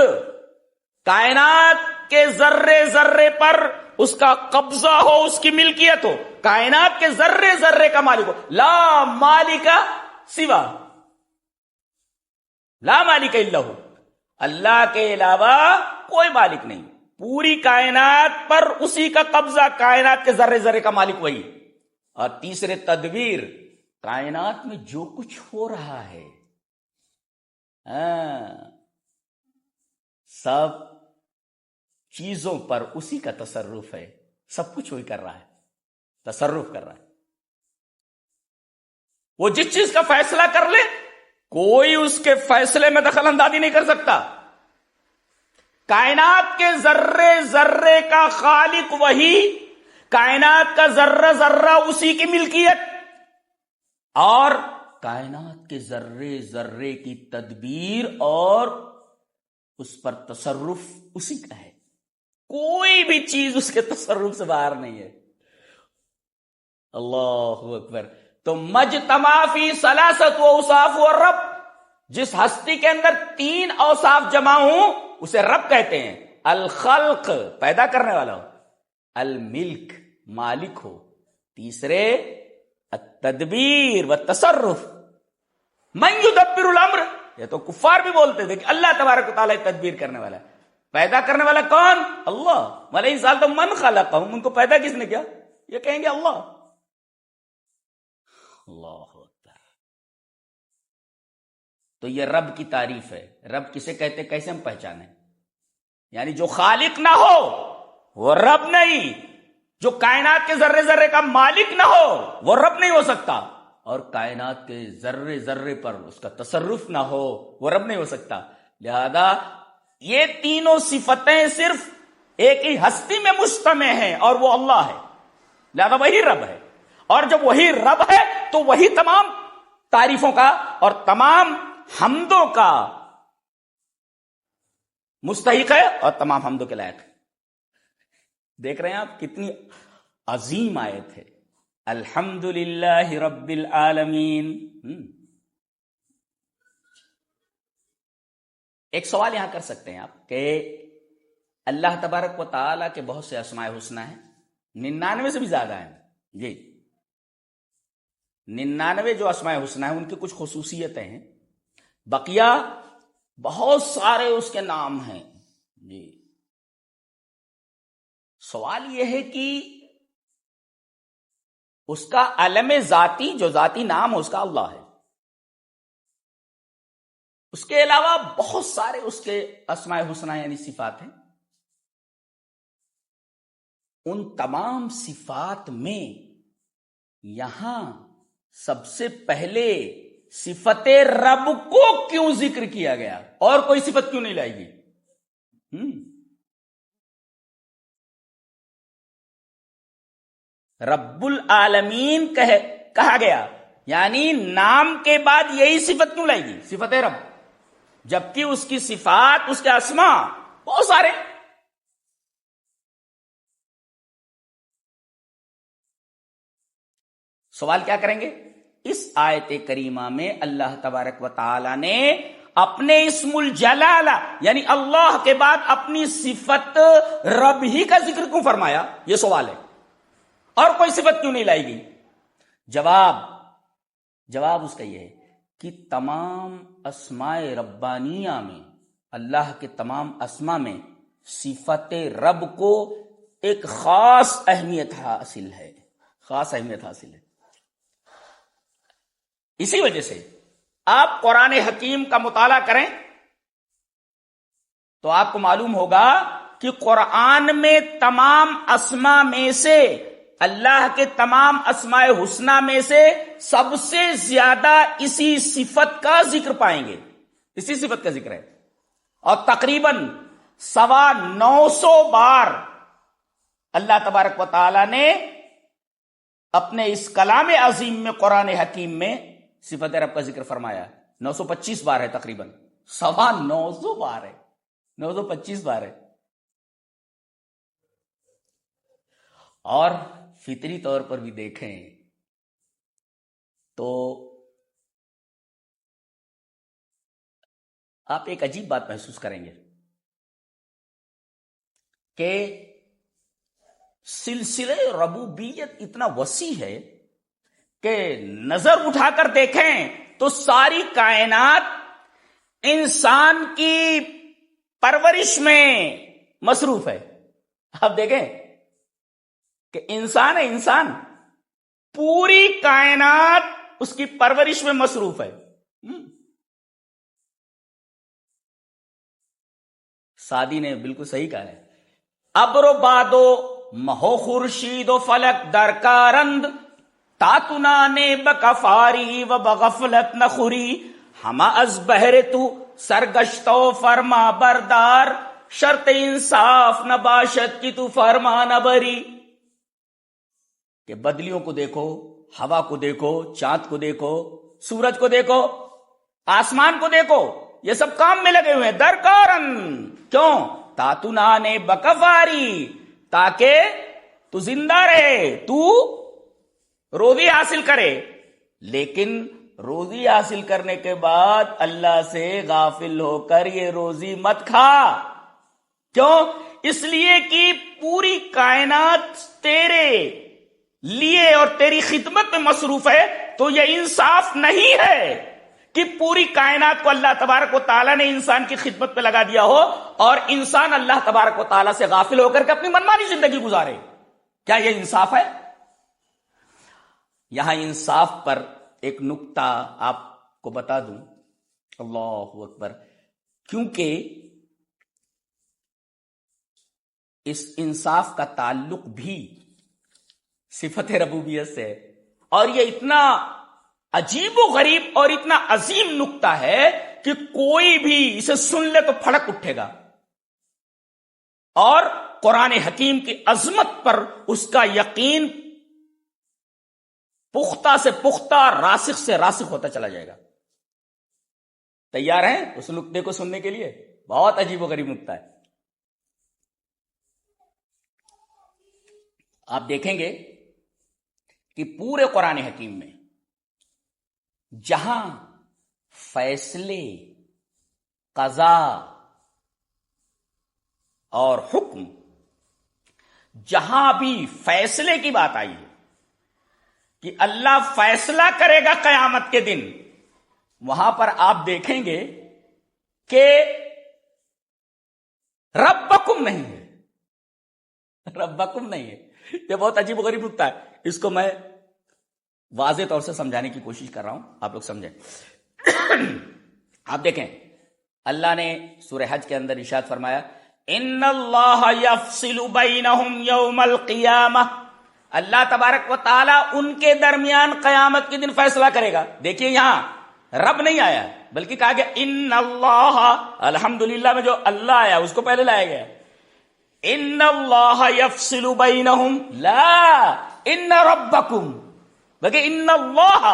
کائنات کے ذرے ذرے پر اس کا قبضہ ہو، اس کی ملکیت ہو، کائنات کے ذرے ذرے کا مالک ہو. لا مالک سوا، لا مالک الا ہو، اللہ کے علاوہ کوئی مالک نہیں. پوری کائنات پر اسی کا قبضہ، کائنات کے ذرے ذرے کا مالک وہی. اور تیسرے تدبیر، کائنات میں جو کچھ ہو رہا ہے سب چیزوں پر اسی کا تصرف ہے. سب کچھ وہی کر رہا ہے، تصرف کر رہا ہے. وہ جس چیز کا فیصلہ کر لے، کوئی اس کے فیصلے میں دخل اندازی نہیں کر سکتا. کائنات کے ذرے ذرے کا خالق وہی، کائنات کا ذرہ ذرہ اسی کی ملکیت، اور کائنات کے ذرے ذرے کی تدبیر اور اس پر تصرف اسی کا ہے. کوئی بھی چیز اس کے تصرف سے باہر نہیں ہے. اللہ اکبر. تو مجتمع فی ثلاثۃ اوصاف والرب، جس ہستی کے اندر 3 اوصاف جمع ہوں اسے رب کہتے ہیں. الخلق، پیدا کرنے والا ہو، الملک، مالک ہو، تیسرے التدبیر والتصرف. من یدبر الامر، یہ تو کفار بھی بولتے تھے کہ اللہ تبارک و تعالیٰ تدبیر کرنے والا ہے. پیدا کرنے والا کون؟ اللہ. وَلَئِن سَأَلْتَهُم مَّن خَلَقَهُم، ان کو پیدا کس نے کیا؟ یہ کہیں گے اللہ. اللہ اکبر. تو یہ رب کی تعریف ہے. رب کسے کہتے، کیسے ہم پہچانیں؟ یعنی جو خالق نہ ہو وہ رب نہیں، جو کائنات کے ذرے ذرے کا مالک نہ ہو وہ رب نہیں ہو سکتا، اور کائنات کے ذرے ذرے پر اس کا تصرف نہ ہو وہ رب نہیں ہو سکتا. لہذا یہ تینوں صفتیں صرف ایک ہی ہستی میں مجتمع ہیں اور وہ اللہ ہے. لہذا وہی رب ہے، اور جب وہی رب ہے تو وہی تمام تعریفوں کا اور تمام حمدوں کا مستحق ہے اور تمام حمدوں کے لائق ہے. دیکھ رہے ہیں آپ کتنی عظیم آیت ہے. الحمدللہ رب العالمین. ایک سوال یہاں کر سکتے ہیں آپ کہ اللہ تبارک و تعالیٰ کے بہت سے اسماء حسنی ہیں، 99 سے بھی زیادہ ہیں. جی 99 جو اسماء حسنی ہیں ان کی کچھ خصوصیتیں ہیں، بقیہ بہت سارے اس کے نام ہیں. جی سوال یہ ہے کہ اس کا علم ذاتی، جو ذاتی نام ہے اس کا اللہ ہے، اس کے علاوہ بہت سارے اس کے اسماء حسنی یعنی صفات ہیں. ان تمام صفات میں یہاں سب سے پہلے صفت رب کو کیوں ذکر کیا گیا اور کوئی صفت کیوں نہیں لائے گی؟ رب العالمین کہا گیا، یعنی نام کے بعد یہی صفت کیوں لائے گی؟ صفت رب، جبکہ اس کی صفات، اس کے اسماء بہت سارے. سوال کیا کریں گے؟ اس آیت کریمہ میں اللہ تبارک و تعالی نے اپنے اسم الجلالہ یعنی اللہ کے بعد اپنی صفت رب ہی کا ذکر کیوں فرمایا؟ یہ سوال ہے. اور کوئی صفت کیوں نہیں لائی گئی؟ جواب اس کا یہ ہے کہ تمام اسماء ربانیہ میں، اللہ کے تمام اسماء میں صفت رب کو ایک خاص اہمیت حاصل ہے، خاص اہمیت حاصل ہے. اسی وجہ سے آپ قرآن حکیم کا مطالعہ کریں تو آپ کو معلوم ہوگا کہ قرآن میں تمام اسماء میں سے، اللہ کے تمام اسماء حسنہ میں سے سب سے زیادہ اسی صفت کا ذکر پائیں گے. اسی صفت کا ذکر ہے. اور تقریباً 925 بار اللہ تبارک و تعالی نے اپنے اس کلام عظیم میں قرآن حکیم میں صفت رب کا ذکر فرمایا. 925 بار ہے تقریباً. 925 بار ہے. 925 بار ہے. اور فطری طور پر بھی دیکھیں تو آپ ایک عجیب بات محسوس کریں گے کہ سلسلہ ربوبیت اتنا وسیع ہے کہ نظر اٹھا کر دیکھیں تو ساری کائنات انسان کی پرورش میں مصروف ہے. آپ دیکھیں کہ انسان ہے، انسان پوری کائنات اس کی پرورش میں مصروف ہے. سعدی نے بالکل صحیح کہا ہے. ابر و بادو مہو خورشید و فلک درکارند تاتنا نے بکفاری و بغفلت نخوری ہما از بہر تو سرگشت و فرما بردار شرط انصاف نہ باشد کی تو فرما نہ بری. کہ بدلیوں کو دیکھو، ہوا کو دیکھو، چاند کو دیکھو، سورج کو دیکھو، آسمان کو دیکھو، یہ سب کام میں لگے ہوئے ہیں. درکارن کیوں؟ تاتنا نے بکفاری، تاکہ تو زندہ رہے، تو روزی حاصل کرے. لیکن روزی حاصل کرنے کے بعد اللہ سے غافل ہو کر یہ روزی مت کھا. کیوں؟ اس لیے کہ پوری کائنات تیرے لیے اور تیری خدمت میں مصروف ہے. تو یہ انصاف نہیں ہے کہ پوری کائنات کو اللہ تبارک و تعالیٰ نے انسان کی خدمت پہ لگا دیا ہو اور انسان اللہ تبارک و تعالیٰ سے غافل ہو کر کے اپنی منمانی زندگی گزارے. کیا یہ انصاف ہے؟ یہاں انصاف پر ایک نکتہ آپ کو بتا دوں. اللہ اکبر. کیونکہ اس انصاف کا تعلق بھی صفت ربوبیت سے ہے، اور یہ اتنا عجیب و غریب اور اتنا عظیم نکتہ ہے کہ کوئی بھی اسے سن لے تو پھڑک اٹھے گا، اور قرآن حکیم کی عظمت پر اس کا یقین پختہ سے پختہ، راسخ سے راسخ ہوتا چلا جائے گا. تیار ہیں اس نکتے کو سننے کے لیے؟ بہت عجیب و غریب نکتہ ہے. آپ دیکھیں گے کہ پورے قرآن حکیم میں جہاں فیصلے، قضا اور حکم، جہاں بھی فیصلے کی بات آئی ہے کہ اللہ فیصلہ کرے گا قیامت کے دن، وہاں پر آپ دیکھیں گے کہ ربکم نہیں ہے. ربکم نہیں ہے. یہ بہت عجیب و غریب نکتہ ہے. اس کو میں واضح طور سے سمجھانے کی کوشش کر رہا ہوں، آپ لوگ سمجھیں. آپ دیکھیں اللہ نے سورہ حج کے اندر ارشاد فرمایا ان اللہ یفصل بینہم یوم القیامہ. اللہ تبارک و تعالی ان کے درمیان قیامت کے دن فیصلہ کرے گا. دیکھیے یہاں رب نہیں آیا بلکہ کہا گیا ان اللہ. الحمدللہ میں جو اللہ آیا اس کو پہلے لایا گیا. ان اللہ یفصل بینہم لا ان ربکم، بلکہ ان اللہ،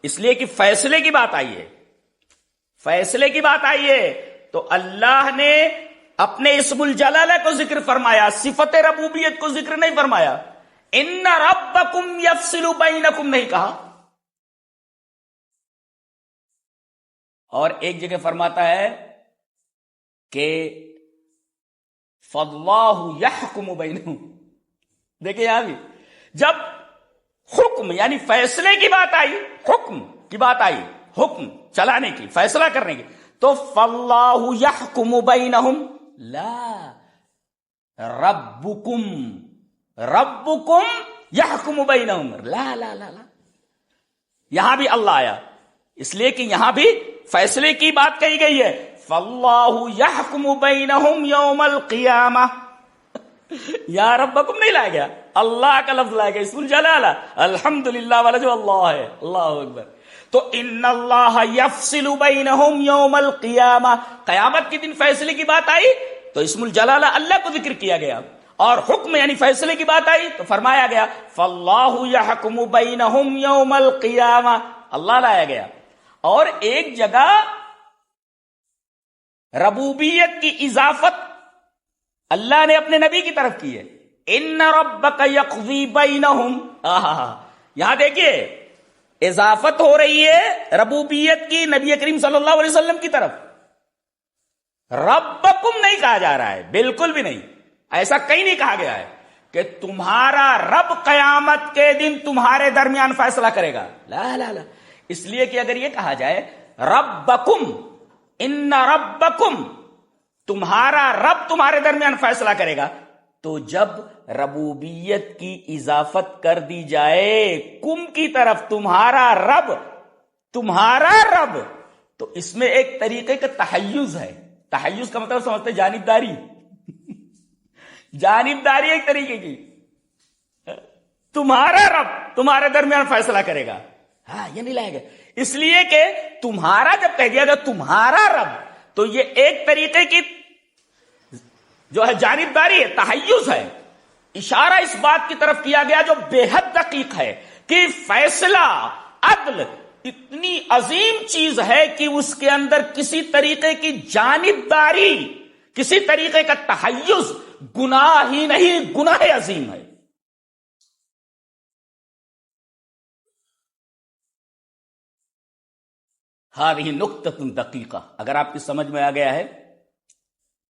اس لیے کہ فیصلے کی بات آئی ہے. فیصلے کی بات آئی ہے تو اللہ نے اپنے اسم الجلالہ کو ذکر فرمایا، صفت ربوبیت کو ذکر نہیں فرمایا. ان ربکم یفصل بینکم نہیں کہا. اور ایک جگہ فرماتا ہے کہ فاللہ یحکم بینہم. دیکھیں یہاں بھی جب حکم یعنی فیصلے کی بات آئی، حکم کی بات آئی، حکم چلانے کی، فیصلہ کرنے کی، تو فاللہ یحکم بینہم لا ربکم. ربکم یحکم بینہم لا لا لا لا. یہاں بھی اللہ آیا اس لیے کہ یہاں بھی فیصلے کی بات کہی گئی ہے. فاللہ یحکم بینہم یوم القیامہ. یا ربکم نہیں لایا گیا، اللہ کا لفظ لایا گیا، اسم الجلالہ الحمدللہ والا جو اللہ ہے. اللہ اکبر. تو ان اللہ یفصل بینہم یوم القیامہ، قیامت کے دن فیصلے کی بات آئی تو اسم الجلالہ اللہ کو ذکر کیا گیا، اور حکم یعنی فیصلے کی بات آئی تو فرمایا گیا فاللہ یحکم بینہم یوم القیامہ، اللہ لایا گیا۔ اور ایک جگہ ربوبیت کی اضافت اللہ نے اپنے نبی کی طرف کی ہے، ان ربک یقضی بینہم، یہاں دیکھیے اضافت ہو رہی ہے ربوبیت کی نبی کریم صلی اللہ علیہ وسلم کی طرف، ربکم نہیں کہا جا رہا ہے، بالکل بھی نہیں، ایسا کہیں نہیں کہا گیا ہے کہ تمہارا رب قیامت کے دن تمہارے درمیان فیصلہ کرے گا، لا لا لا، اس لیے کہ اگر یہ کہا جائے ربکم، ان ربکم، تمہارا رب تمہارے درمیان فیصلہ کرے گا، تو جب ربوبیت کی اضافت کر دی جائے کم کی طرف، تمہارا رب، تو اس میں ایک طریقے کا تحیز ہے۔ تحیز کا مطلب سمجھتے جانبداری، جانبداری ایک طریقے کی، تمہارا رب تمہارے درمیان فیصلہ کرے گا، ہاں یہ نہیں لائے گا، اس لیے کہ تمہارا جب کہہ دیا گیا تمہارا رب، تو یہ ایک طریقے کی جو ہے جانبداری ہے، تحیز ہے، اشارہ اس بات کی طرف کیا گیا جو بے حد دقیق ہے کہ فیصلہ، عدل اتنی عظیم چیز ہے کہ اس کے اندر کسی طریقے کی جانبداری، کسی طریقے کا تحیز گناہ ہی نہیں، گناہ عظیم ہے۔ ہذہ نکتۃ دقیقہ، اگر آپ کی سمجھ میں آ گیا ہے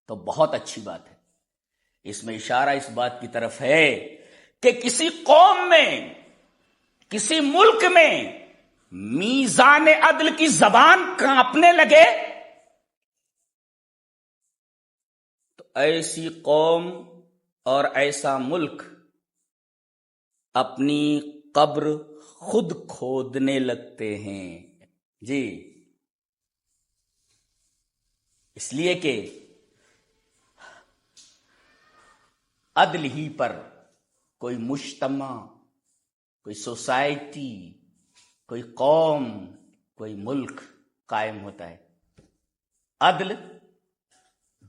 تو بہت اچھی بات ہے۔ اس میں اشارہ اس بات کی طرف ہے کہ کسی قوم میں، کسی ملک میں میزان عدل کی زبان کانپنے لگے تو ایسی قوم اور ایسا ملک اپنی قبر خود کھودنے لگتے ہیں، جی، اس لیے کہ عدل ہی پر کوئی مجتمع، کوئی سوسائٹی، کوئی قوم، کوئی ملک قائم ہوتا ہے۔ عدل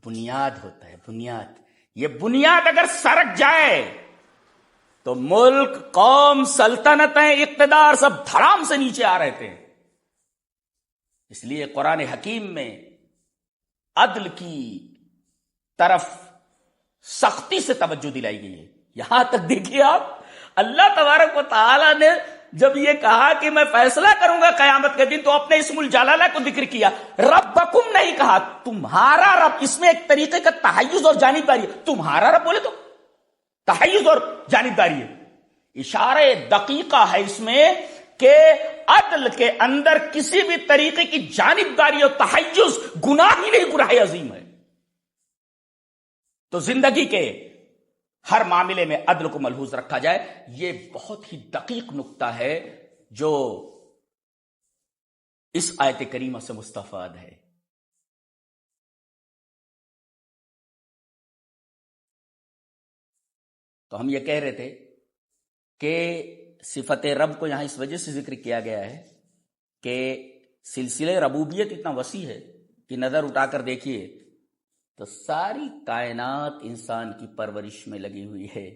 بنیاد ہوتا ہے، بنیاد، یہ بنیاد اگر سرک جائے تو ملک، قوم، سلطنتیں، اقتدار سب دھڑام سے نیچے آ رہے تھے۔ اس لیے قرآن حکیم میں عدل کی طرف سختی سے توجہ دلائی گئی ہے۔ یہاں تک دیکھیے آپ، اللہ تبارک و تعالی نے جب یہ کہا کہ میں فیصلہ کروں گا قیامت کے دن، تو اپنے اسم الجلالہ کو ذکر کیا، ربکم نہیں کہا، تمہارا رب، اس میں ایک طریقے کا تحیز اور جانبداری ہے، تمہارا رب بولے تو تحیز اور جانبداری ہے، اشارہ دقیقہ ہے اس میں کہ عدل کے اندر کسی بھی طریقے کی جانبداری اور تحیز گناہ ہی نہیں، گناہ عظیم ہے۔ تو زندگی کے ہر معاملے میں عدل کو ملحوظ رکھا جائے، یہ بہت ہی دقیق نکتہ ہے جو اس آیت کریمہ سے مستفاد ہے۔ تو ہم یہ کہہ رہے تھے کہ صفت رب کو یہاں اس وجہ سے ذکر کیا گیا ہے کہ سلسلہ ربوبیت اتنا وسیع ہے کہ نظر اٹھا کر دیکھیے تو ساری کائنات انسان کی پرورش میں لگی ہوئی ہے۔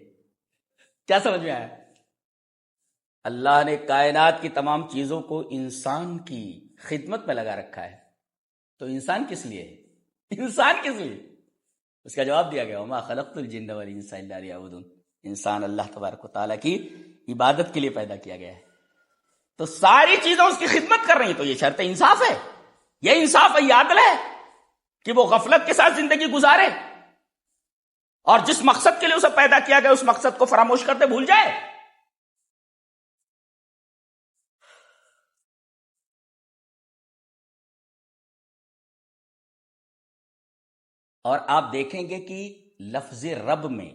کیا سمجھ میں آیا؟ اللہ نے کائنات کی تمام چیزوں کو انسان کی خدمت میں لگا رکھا ہے، تو انسان کس لیے ہے؟ انسان کس لیے؟ اس کا جواب دیا گیا وما خلقت الجن والانس الا لیعبدون، انسان اللہ تبارک و تعالیٰ کی عبادت کے لیے پیدا کیا گیا ہے، تو ساری چیزیں اس کی خدمت کر رہی ہیں، تو یہ شرط انصاف ہے، یہ انصاف ہے، یہ عدل ہے کہ وہ غفلت کے ساتھ زندگی گزارے اور جس مقصد کے لیے اسے پیدا کیا گیا اس مقصد کو فراموش کرتے بھول جائے۔ اور آپ دیکھیں گے کہ لفظ رب میں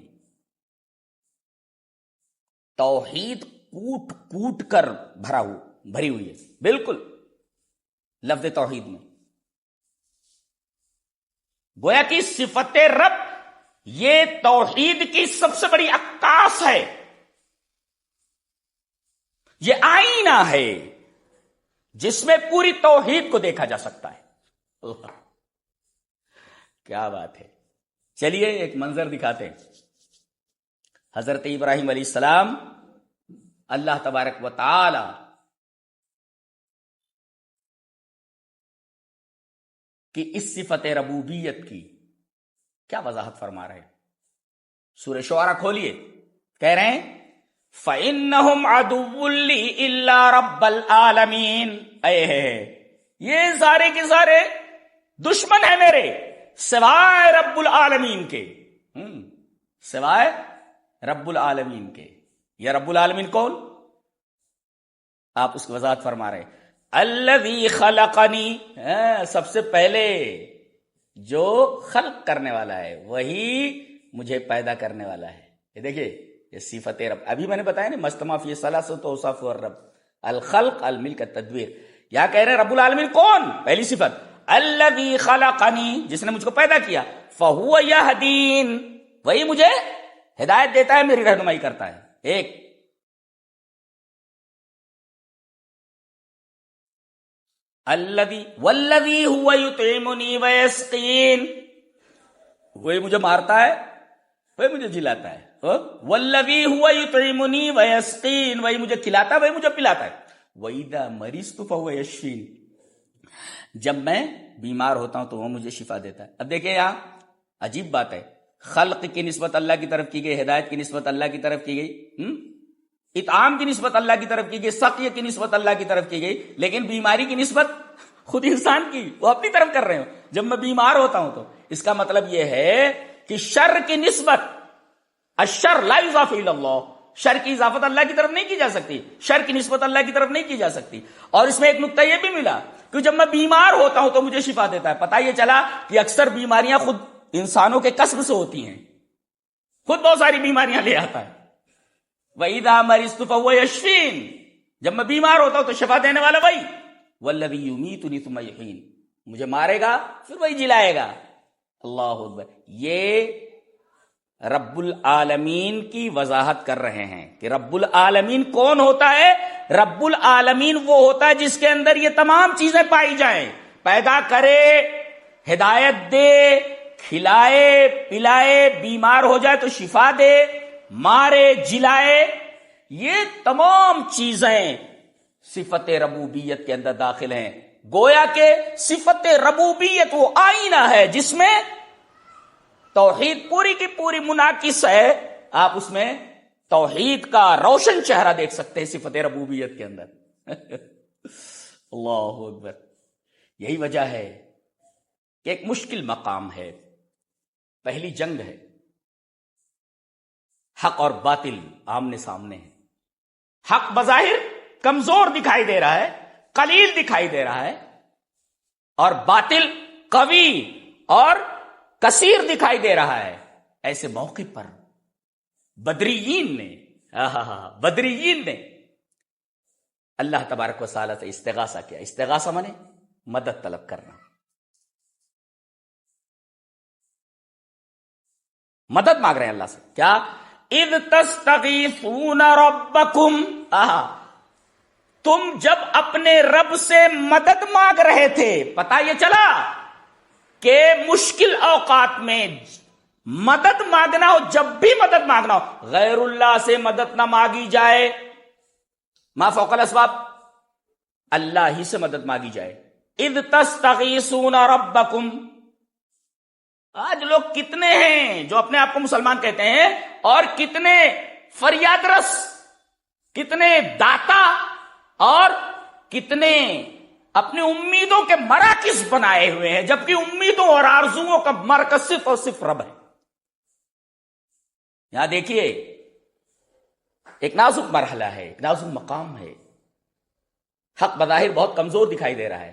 توحید کوٹ کوٹ کر بھری ہوئی ہے، بالکل لفظ توحید میں، گویا کہ صفت رب یہ توحید کی سب سے بڑی عکاس ہے، یہ آئینہ ہے جس میں پوری توحید کو دیکھا جا سکتا ہے. اللہ کیا بات ہے. چلیے ایک منظر دکھاتے ہیں. حضرت ابراہیم علیہ السلام اللہ تبارک و تعالی کی اس صفت ربوبیت کی کیا وضاحت فرما رہے ہیں. سورہ شعراء کھولیے, کہہ رہے ہیں فَإِنَّهُمْ عَدُوٌّ لِّي إِلَّا رَبَّ الْعَالَمِينَ. یہ سارے کے سارے دشمن ہیں میرے سوائے رب العالمین کے. سوائے رب العالمین کے. یا رب العالمین کون؟ آپ اس کی وضاحت فرما رہے ہیں الذی خلقنی, سب سے پہلے جو خلق کرنے والا ہے وہی مجھے پیدا کرنے والا ہے. یہ دیکھیے یہ صفت رب, ابھی میں نے بتایا نا مجتمع فی ثلاثۃ اوصاف الرب الخلق الملک التدبیر. یا کہہ رہے ہیں رب العالمین کون؟ پہلی صفت الذی خلقنی, جس نے مجھ کو پیدا کیا, فہو یہدین, وہی مجھے ہدایت دیتا ہے, میری رہنمائی کرتا ہے. ایک الذی والذی هو یطعمنی ویسقین, وہی مجھے مارتا ہے وہی مجھے جلاتا ہے. والذی هو یطعمنی ویسقین, وہی مجھے کھلاتا ہے وہی مجھے پلاتا ہے. وَإِذَا مَرِضْتُ فَهُوَ يَشْفِينِ, جب میں بیمار ہوتا ہوں تو وہ مجھے شفا دیتا ہے. اب دیکھیں یہاں عجیب بات ہے, خلق کی نسبت اللہ کی طرف کی گئی, ہدایت کی نسبت اللہ کی طرف کی گئی, اطعام کی نسبت اللہ کی طرف کی گئی, سقی کی نسبت اللہ کی طرف کی گئی, لیکن بیماری کی نسبت خود انسان کی, وہ اپنی طرف کر رہے ہو. جب میں بیمار ہوتا ہوں تو اس کا مطلب یہ ہے کہ شر کی نسبت, الشر لا یضاف الی اللہ, شر کی اضافت اللہ کی طرف نہیں کی جا سکتی, شر کی نسبت اللہ کی طرف نہیں کی جا سکتی. اور اس میں ایک نقطہ یہ بھی ملا کہ جب میں بیمار ہوتا ہوں تو مجھے شفا دیتا ہے. پتہ یہ چلا کہ اکثر بیماریاں خود انسانوں کے کسب سے ہوتی ہیں, خود بہت ساری بیماریاں لے آتا ہے. وَإِذَا مَرِضْتُ فَهُوَ يَشْفِينِ, جب میں بیمار ہوتا ہوں تو شفا دینے والا وہی. وَالَّذِي يُمِيتُنِي ثُمَّ يُحْيِينِ, مجھے مارے گا پھر وہی جلائے گا. اللہ اکبر. یہ رب العالمین کی وضاحت کر رہے ہیں کہ رب العالمین کون ہوتا ہے. رب العالمین وہ ہوتا ہے جس کے اندر یہ تمام چیزیں پائی جائیں, پیدا کرے, ہدایت دے, کھلائے پلائے, بیمار ہو جائے تو شفا دے, مارے جلائے. یہ تمام چیزیں صفت ربوبیت کے اندر داخل ہیں. گویا کہ صفت ربوبیت وہ آئینہ ہے جس میں توحید پوری کی پوری منعکس ہے. آپ اس میں توحید کا روشن چہرہ دیکھ سکتے ہیں صفت ربوبیت کے اندر. اللہ اکبر. یہی وجہ ہے کہ ایک مشکل مقام ہے, پہلی جنگ ہے, حق اور باطل آمنے سامنے ہے. حق بظاہر کمزور دکھائی دے رہا ہے, قلیل دکھائی دے رہا ہے, اور باطل قوی اور کثیر دکھائی دے رہا ہے. ایسے موقع پر بدریین نے اللہ تبارک و تعالی سے استغاثہ کیا. استغاثہ مانے مدد طلب کرنا, مدد مانگ رہے ہیں اللہ سے. کیا اذ تستغیثون ربکم, تم جب اپنے رب سے مدد مانگ رہے تھے. پتہ یہ چلا کہ مشکل اوقات میں مدد مانگنا ہو, جب بھی مدد مانگنا ہو, غیر اللہ سے مدد نہ مانگی جائے. ما فوق الاسباب, اللہ ہی سے مدد مانگی جائے. اذ تستغیثون ربکم. آج لوگ کتنے ہیں جو اپنے آپ کو مسلمان کہتے ہیں, اور کتنے فریاد رس, کتنے داتا, اور کتنے اپنی امیدوں کے مراکز بنائے ہوئے ہیں, جبکہ امیدوں اور آرزوؤں کا مرکز صرف اور صرف رب ہے. یہاں دیکھیے ایک نازک مرحلہ ہے, ایک نازک مقام ہے. حق بظاہر بہت کمزور دکھائی دے رہا ہے,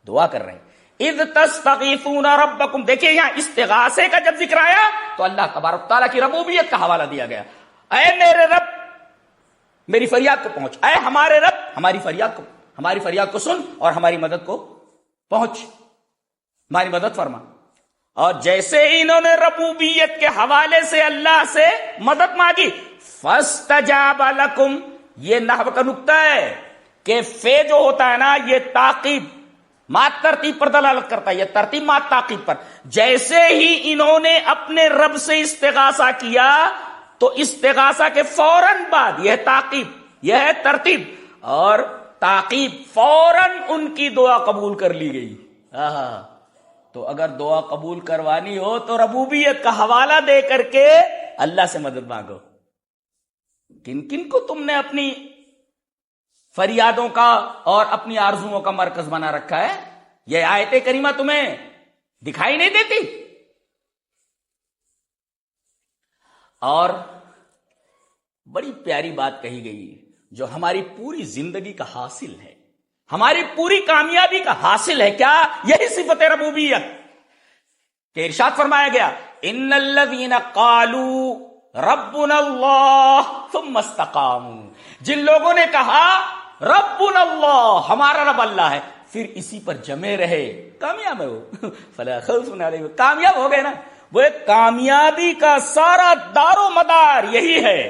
دعا کر رہے ہیں اذ تستغیثون ربکم. دیکھیے یہاں استغاثے کا جب ذکر آیا تو اللہ تبارک تعالیٰ کی ربوبیت کا حوالہ دیا گیا. اے میرے رب میری فریاد کو پہنچ, اے ہمارے رب ہماری فریاد کو سن اور ہماری مدد کو پہنچ, ہماری مدد فرما. اور جیسے انہوں نے ربوبیت کے حوالے سے اللہ سے مدد مانگی, فاستجاب لکم, یہ نحو کا نقطہ ہے, کہ فے جو ہوتا ہے نا یہ تعقیب مات ترتیب پر دلالت کرتا ہے، یہ ترتیب مات تعقیب پر. جیسے ہی انہوں نے اپنے رب سے استغاثہ کیا تو استغاثہ کے فوراً بعد یہ تعقیب، یہ ہے ترتیب، اور تعقیب فوراً ان کی دعا قبول کر لی گئی. تو اگر دعا قبول کروانی ہو تو ربوبیت کا حوالہ دے کر کے اللہ سے مدد مانگو. کن کن کو تم نے اپنی فریادوں کا اور اپنی آرزوؤں کا مرکز بنا رکھا ہے؟ یہ آیت کریمہ تمہیں دکھائی نہیں دیتی؟ اور بڑی پیاری بات کہی گئی جو ہماری پوری زندگی کا حاصل ہے، ہماری پوری کامیابی کا حاصل ہے. کیا؟ یہی صفت ربوبیت کہ ارشاد فرمایا گیا ان الذین قالوا ربنا اللہ ثم استقاموا، جن لوگوں نے کہا ربنا اللہ، ہمارا رب اللہ ہے، پھر اسی پر جمے رہے، کامیاب ہو. فلا خوف علیہم، کامیاب ہو گئے نا. وہ ایک کامیابی کا سارا دار و مدار یہی ہے،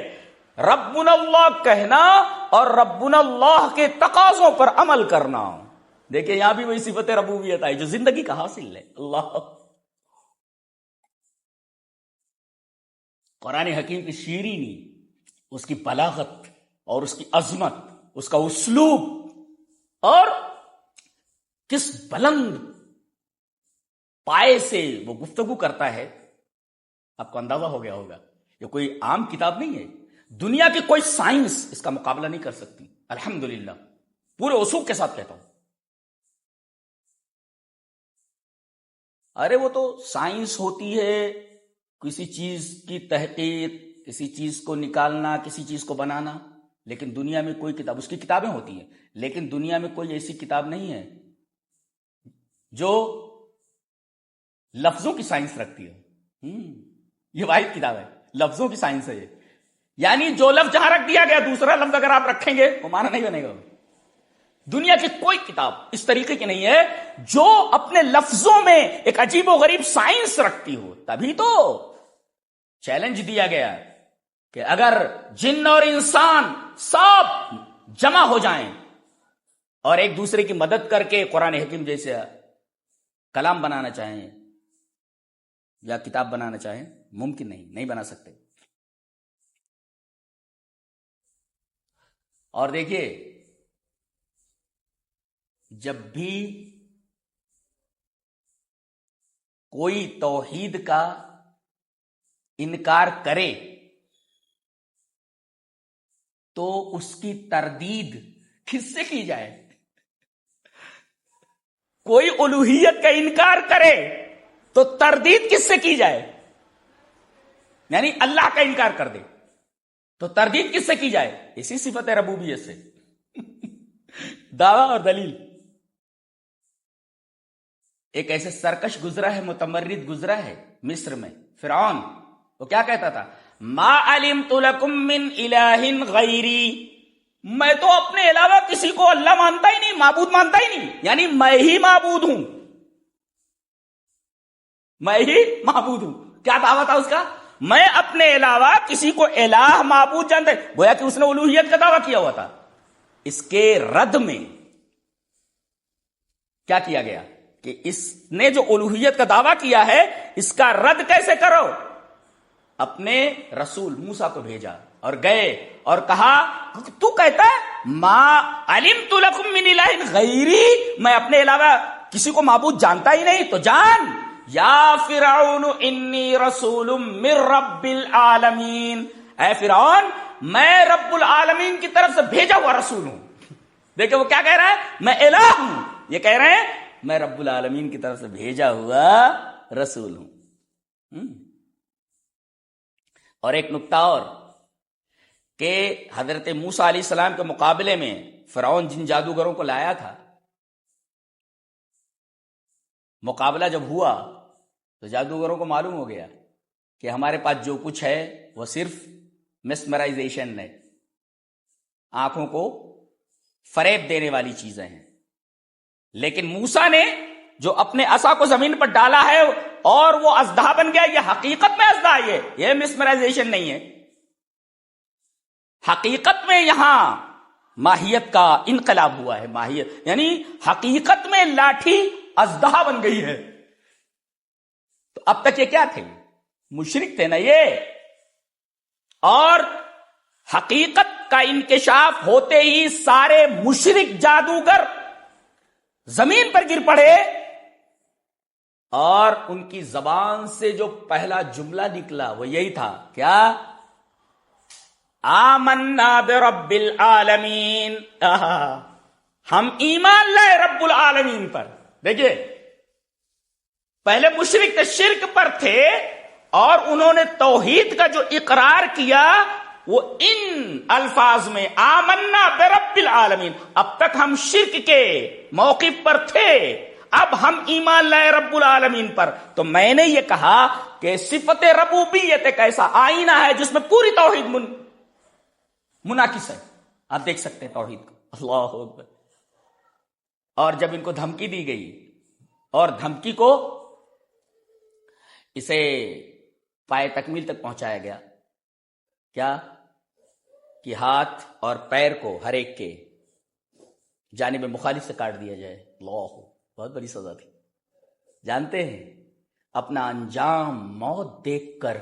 ربنا اللہ کہنا اور ربنا اللہ کے تقاضوں پر عمل کرنا. دیکھیں یہاں بھی وہی صفت ربوبیت آئی جو زندگی کا حاصل ہے. اللہ، قرآن حکیم کی شیرینی، اس کی بلاغت اور اس کی عظمت، اس کا اسلوب، اور کس بلند پائے سے وہ گفتگو کرتا ہے، آپ کو اندازہ ہو گیا ہوگا. یہ کوئی عام کتاب نہیں ہے، دنیا کی کوئی سائنس اس کا مقابلہ نہیں کر سکتی. الحمدللہ، پورے اصول کے ساتھ کہتا ہوں. ارے وہ تو سائنس ہوتی ہے کسی چیز کی تحقیق، کسی چیز کو نکالنا، کسی چیز کو بنانا، لیکن دنیا میں کوئی کتاب، اس کی کتابیں ہوتی ہیں لیکن دنیا میں کوئی ایسی کتاب نہیں ہے جو لفظوں کی سائنس رکھتی ہے. یہ واحد کتاب ہے، لفظوں کی سائنس ہے یہ. یعنی جو لفظ جہاں رکھ دیا گیا دوسرا لفظ اگر آپ رکھیں گے وہ معنی نہیں بنے گا. دنیا کی کوئی کتاب اس طریقے کی نہیں ہے جو اپنے لفظوں میں ایک عجیب و غریب سائنس رکھتی ہو. تبھی تو چیلنج دیا گیا کہ اگر جن اور انسان سب جمع ہو جائیں اور ایک دوسرے کی مدد کر کے قرآن حکیم جیسے کلام بنانا چاہیں یا کتاب بنانا چاہیں، ممکن نہیں بنا سکتے. اور دیکھیے، جب بھی کوئی توحید کا انکار کرے تو اس کی تردید کس سے کی جائے؟ کوئی الوہیت کا انکار کرے تو تردید کس سے کی جائے؟ یعنی اللہ کا انکار کر دے تو تردید کس سے کی جائے؟ اسی صفت ربوبیت سے. دعویٰ اور دلیل. ایک ایسے سرکش گزرا ہے، متمرد گزرا ہے مصر میں، فرعون. وہ کیا کہتا تھا؟ ما علمت لکم من الہ غیری، میں تو اپنے علاوہ کسی کو اللہ مانتا ہی نہیں، معبود مانتا ہی نہیں. یعنی میں ہی معبود ہوں، میں ہی معبود ہوں. کیا دعویٰ تھا اس کا؟ میں اپنے علاوہ کسی کو الہ معبود جانتا ہے. گویا کہ اس نے الوہیت کا دعویٰ کیا ہوا تھا. اس کے رد میں کیا کیا گیا کہ اس نے جو الوہیت کا دعویٰ کیا ہے اس کا رد کیسے کرو؟ اپنے رسول موسیٰ کو بھیجا اور گئے اور کہا تو کہتا ہے ما علمت لکم من الہ غیری، میں اپنے علاوہ کسی کو معبود جانتا ہی نہیں. تو جان یا فرعون انی رسول من رب العالمین، اے فرعون میں رب العالمین کی طرف سے بھیجا ہوا رسول ہوں. دیکھیں وہ کیا کہہ رہا ہے؟ میں الہ ہوں. یہ کہہ رہے ہیں میں رب العالمین کی طرف سے بھیجا ہوا رسول ہوں. اور ایک نکتہ اور کہ حضرت موسیٰ علیہ السلام کے مقابلے میں فرعون جن جادوگروں کو لایا تھا، مقابلہ جب ہوا تو جادوگروں کو معلوم ہو گیا کہ ہمارے پاس جو کچھ ہے وہ صرف مسمرائزیشن ہے، آنکھوں کو فریب دینے والی چیزیں ہیں. لیکن موسیٰ نے جو اپنے عصا کو زمین پر ڈالا ہے اور وہ اژدہا بن گیا، یہ حقیقت میں اژدہا ہے، یہ مسمرائزیشن نہیں ہے. حقیقت میں یہاں ماہیت کا انقلاب ہوا ہے. ماہیت یعنی حقیقت میں لاٹھی اژدہا بن گئی ہے. تو اب تک یہ کیا تھے؟ مشرک تھے نا یہ. اور حقیقت کا انکشاف ہوتے ہی سارے مشرک جادوگر زمین پر گر پڑے، اور ان کی زبان سے جو پہلا جملہ نکلا وہ یہی تھا، کیا؟ آمنا برب العالمین. ہم ایمان لائے رب العالمین پر. دیکھیے پہلے مشرک تھے، شرک پر تھے، اور انہوں نے توحید کا جو اقرار کیا وہ ان الفاظ میں، آمنا برب العالمین. اب تک ہم شرک کے موقف پر تھے، اب ہم ایمان لائے رب العالمین پر. تو میں نے یہ کہا کہ صفت ربوبیت ایک ایسا آئینہ ہے جس میں پوری توحید منعکس ہے. آپ دیکھ سکتے ہیں توحید کو. اللہ اکبر. اور جب ان کو دھمکی دی گئی، اور دھمکی کو اسے پائے تکمیل تک پہنچایا گیا، کیا کہ ہاتھ اور پیر کو ہر ایک کے جانب مخالف سے کاٹ دیا جائے. اللہ، بہت بڑی سزا تھی. جانتے ہیں اپنا انجام موت دیکھ کر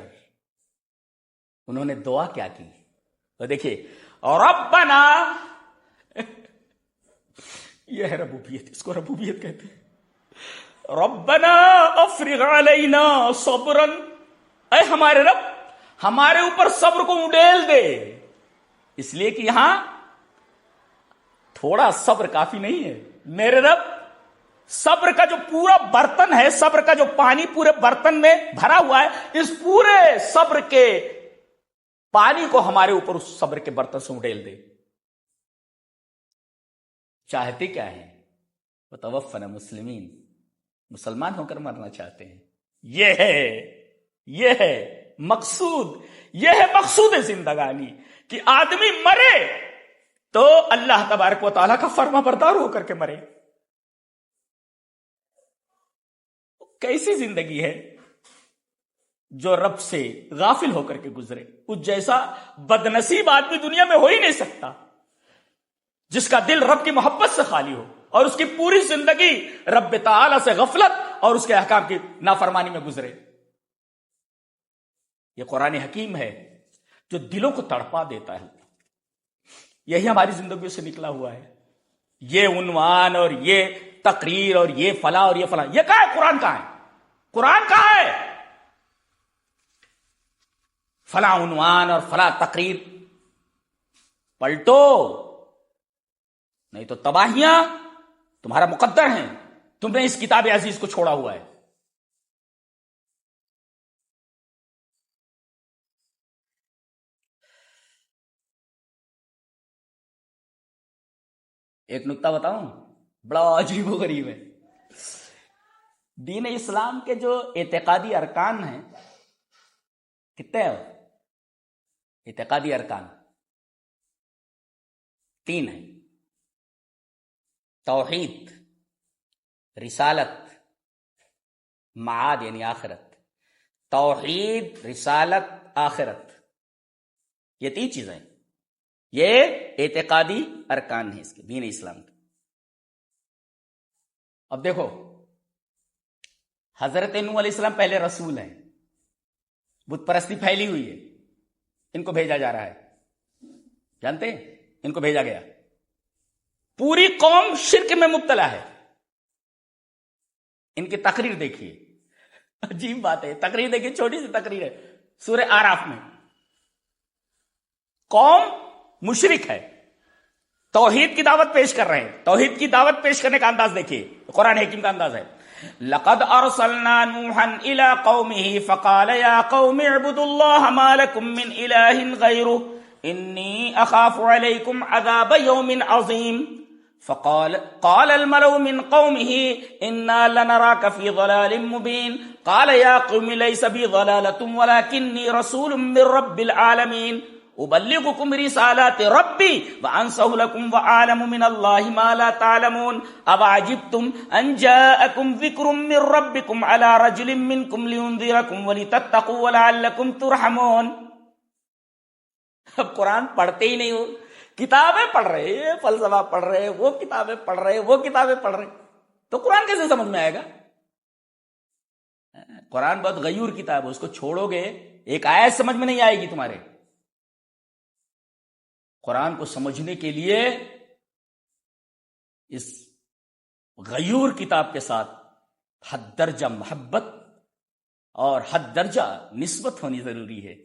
انہوں نے دعا کیا کی؟ تو دیکھیے، ربنا، یہ ہے ربوبیت، اس کو ربوبیت کہتے ہیں. ربنا افرغ علینا صبرا، اے ہمارے رب ہمارے اوپر صبر کو اڈیل دے. اس لیے کہ یہاں تھوڑا صبر کافی نہیں ہے. میرے رب صبر کا جو پورا برتن ہے، صبر کا جو پانی پورے برتن میں بھرا ہوا ہے، اس پورے صبر کے پانی کو ہمارے اوپر اس صبر کے برتن سے اڈیل دے. چاہتے کیا ہے؟ وتوفنا مسلمین، مسلمان ہو کر مرنا چاہتے ہیں. یہ ہے مقصود، یہ ہے مقصود زندگانی، کہ آدمی مرے تو اللہ تبارک و تعالیٰ کا فرما بردار ہو کر کے مرے. کیسی زندگی ہے جو رب سے غافل ہو کر کے گزرے؟ اس جیسا بدنصیب آدمی دنیا میں ہو ہی نہیں سکتا، جس کا دل رب کی محبت سے خالی ہو اور اس کی پوری زندگی رب تعالی سے غفلت اور اس کے احکام کی نافرمانی میں گزرے. یہ قرآن حکیم ہے جو دلوں کو تڑپا دیتا ہے. یہی ہماری زندگیوں سے نکلا ہوا ہے. یہ عنوان اور یہ تقریر اور یہ فلاں اور یہ فلاں، یہ کہاں ہے؟ قرآن کہاں ہے؟ قرآن کہاں ہے؟ فلاں عنوان اور فلاں تقریر پلٹو، نہیں تو تباہیاں تمہارا مقدر ہیں. تم نے اس کتاب عزیز کو چھوڑا ہوا ہے. ایک نکتہ بتاؤں، بڑا عجیب و غریب ہے. دین اسلام کے جو اعتقادی ارکان ہیں، کتنے ہیں اعتقادی ارکان؟ 3 ہیں: توحید، رسالت، معاد یعنی آخرت. توحید، رسالت، آخرت، یہ 3 چیزیں ہیں. یہ اعتقادی ارکان ہیں اس کے، دین اسلام کے. اب دیکھو، حضرت نوح علیہ السلام پہلے رسول ہیں. بت پرستی پھیلی ہوئی ہے، ان کو بھیجا جا رہا ہے. جانتے ہیں ان کو بھیجا گیا. پوری قوم شرک میں مبتلا ہے. ان کی تقریر دیکھیے، عجیب بات ہے. تقریر دیکھیے، چھوٹی سی تقریر ہے سورہ آراف میں. قوم مشرک ہے، توحید کی دعوت پیش کر رہے ہیں. توحید کی دعوت پیش کرنے کا انداز دیکھیے، قرآن حکیم کا انداز ہے. لقد ارسلنا نوحا الى قومه فقال يا قوم اعبدوا الله ما لكم من اله غيره اني اخاف عليكم عذاب يوم عظيم. قال الملأ من قومه انا لنراك في ضلال مبين. قال يا قوم ليس بي ضلالة ولكني رسول من رب العالمين ابلغكم رسالات ربي وانصح لكم واعلم من الله ما لا تعلمون. اوعجبتم ان جاءكم ذكر من ربكم على رجل منكم لينذركم ولتتقوا ولعلكم ترحمون. اب قرآن پڑھتے ہی نہیں ہو، کتابیں پڑھ رہے، یہ فلسفہ پڑھ رہے، وہ کتابیں پڑھ رہے، وہ کتابیں پڑھ رہے، تو قرآن کیسے سمجھ میں آئے گا؟ قرآن بہت غیور کتاب ہے، اس کو چھوڑو گے ایک آیت سمجھ میں نہیں آئے گی تمہارے۔ قرآن کو سمجھنے کے لیے اس غیور کتاب کے ساتھ حد درجہ محبت اور حد درجہ نسبت ہونی ضروری ہے۔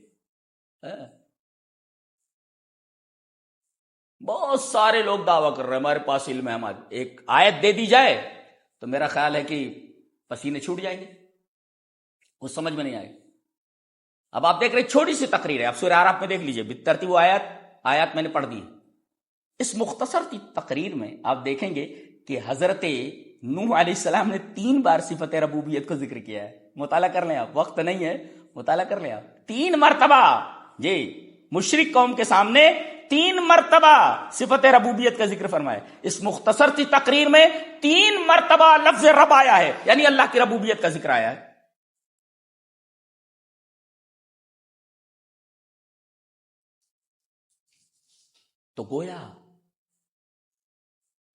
بہت سارے لوگ دعویٰ کر رہے ہیں ہمارے پاس علم ہے، ہمارے ایک آیت دے دی جائے تو میرا خیال ہے کہ پسینے چھوٹ جائیں گے، کچھ سمجھ میں نہیں آئے۔ اب آپ دیکھ رہے چھوٹی سی تقریر ہے، آپ سورہ اعراف میں دیکھ لیجئے، بالترتیب وہ آیات میں نے پڑھ دی۔ اس مختصر سی تقریر میں آپ دیکھیں گے کہ حضرت نوح علیہ السلام نے 3 بار صفت ربوبیت کو ذکر کیا ہے۔ مطالعہ کر لیں آپ، وقت نہیں ہے، مطالعہ کر لیں آپ۔ 3 مرتبہ جی مشرک قوم کے سامنے 3 مرتبہ صفت ربوبیت کا ذکر فرمایا۔ اس مختصر سی تقریر میں 3 مرتبہ لفظ رب آیا ہے، یعنی اللہ کی ربوبیت کا ذکر آیا ہے۔ تو گویا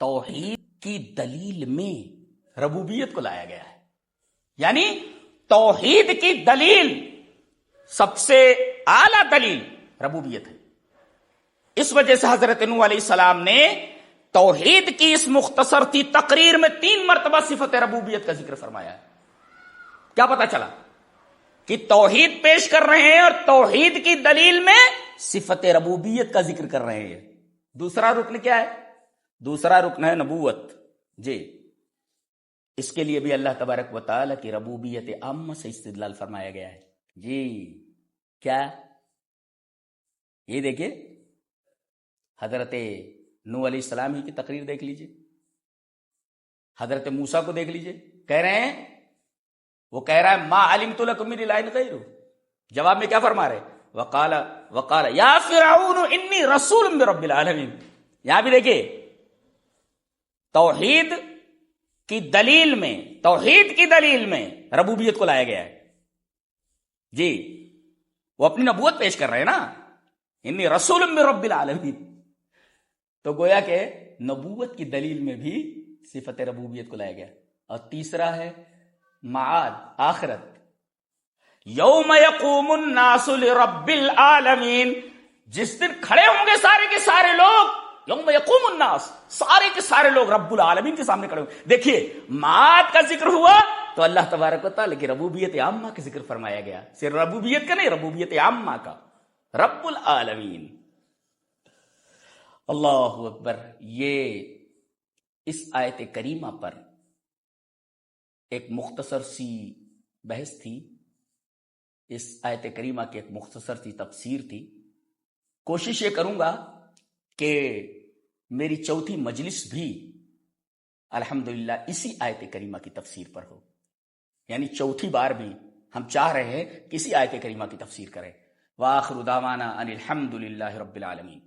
توحید کی دلیل میں ربوبیت کو لایا گیا ہے، یعنی توحید کی دلیل سب سے اعلی دلیل ربوبیت ہے۔ اس وجہ سے حضرت نوح علیہ السلام نے توحید کی اس مختصر سی تقریر میں 3 مرتبہ صفت ربوبیت کا ذکر فرمایا ہے۔ کیا پتا چلا کہ توحید پیش کر رہے ہیں اور توحید کی دلیل میں صفت ربوبیت کا ذکر کر رہے ہیں۔ دوسرا رکن کیا ہے؟ دوسرا رکن ہے نبوت۔ جی اس کے لیے بھی اللہ تبارک و تعالی کی ربوبیت عامہ سے استدلال فرمایا گیا ہے۔ جی کیا؟ یہ دیکھیے حضرت نوح علیہ السلام ہی کی تقریر دیکھ لیجئے، حضرت موسیٰ کو دیکھ لیجئے، کہہ رہے ہیں، وہ کہہ رہا ہے ما علمت لکم من الہ غیرہ، جواب میں کیا فرما رہے؟ وقال یا فرعون انی رسول من رب العالمین۔ یہاں بھی دیکھیے توحید کی دلیل میں ربوبیت کو لایا گیا ہے۔ جی وہ اپنی نبوت پیش کر رہے ہیں نا، انی رسول من رب العالمین، تو گویا کہ نبوت کی دلیل میں بھی صفت ربوبیت کو لایا گیا۔ اور تیسرا ہے معاد، آخرت، یوم یقوم الناس لرب العالمین، جس دن کھڑے ہوں گے سارے کے سارے لوگ، یوم یقوم الناس، سارے کے سارے لوگ رب العالمین کے سامنے کھڑے ہوں گے۔ دیکھیے معاد کا ذکر ہوا تو اللہ تبارک و تعالی کی ربوبیت عامہ کا ذکر فرمایا گیا، صرف ربوبیت کا نہیں، ربوبیت عامہ کا، رب العالمین۔ اللہ اکبر۔ یہ اس آیت کریمہ پر ایک مختصر سی بحث تھی، اس آیت کریمہ کی ایک مختصر سی تفسیر تھی۔ کوشش یہ کروں گا کہ میری چوتھی مجلس بھی الحمدللہ اسی آیت کریمہ کی تفسیر پر ہو، یعنی چوتھی بار بھی ہم چاہ رہے ہیں کہ اسی آیت کریمہ کی تفسیر کریں۔ وآخر دعوانا ان الحمدللہ رب العالمین۔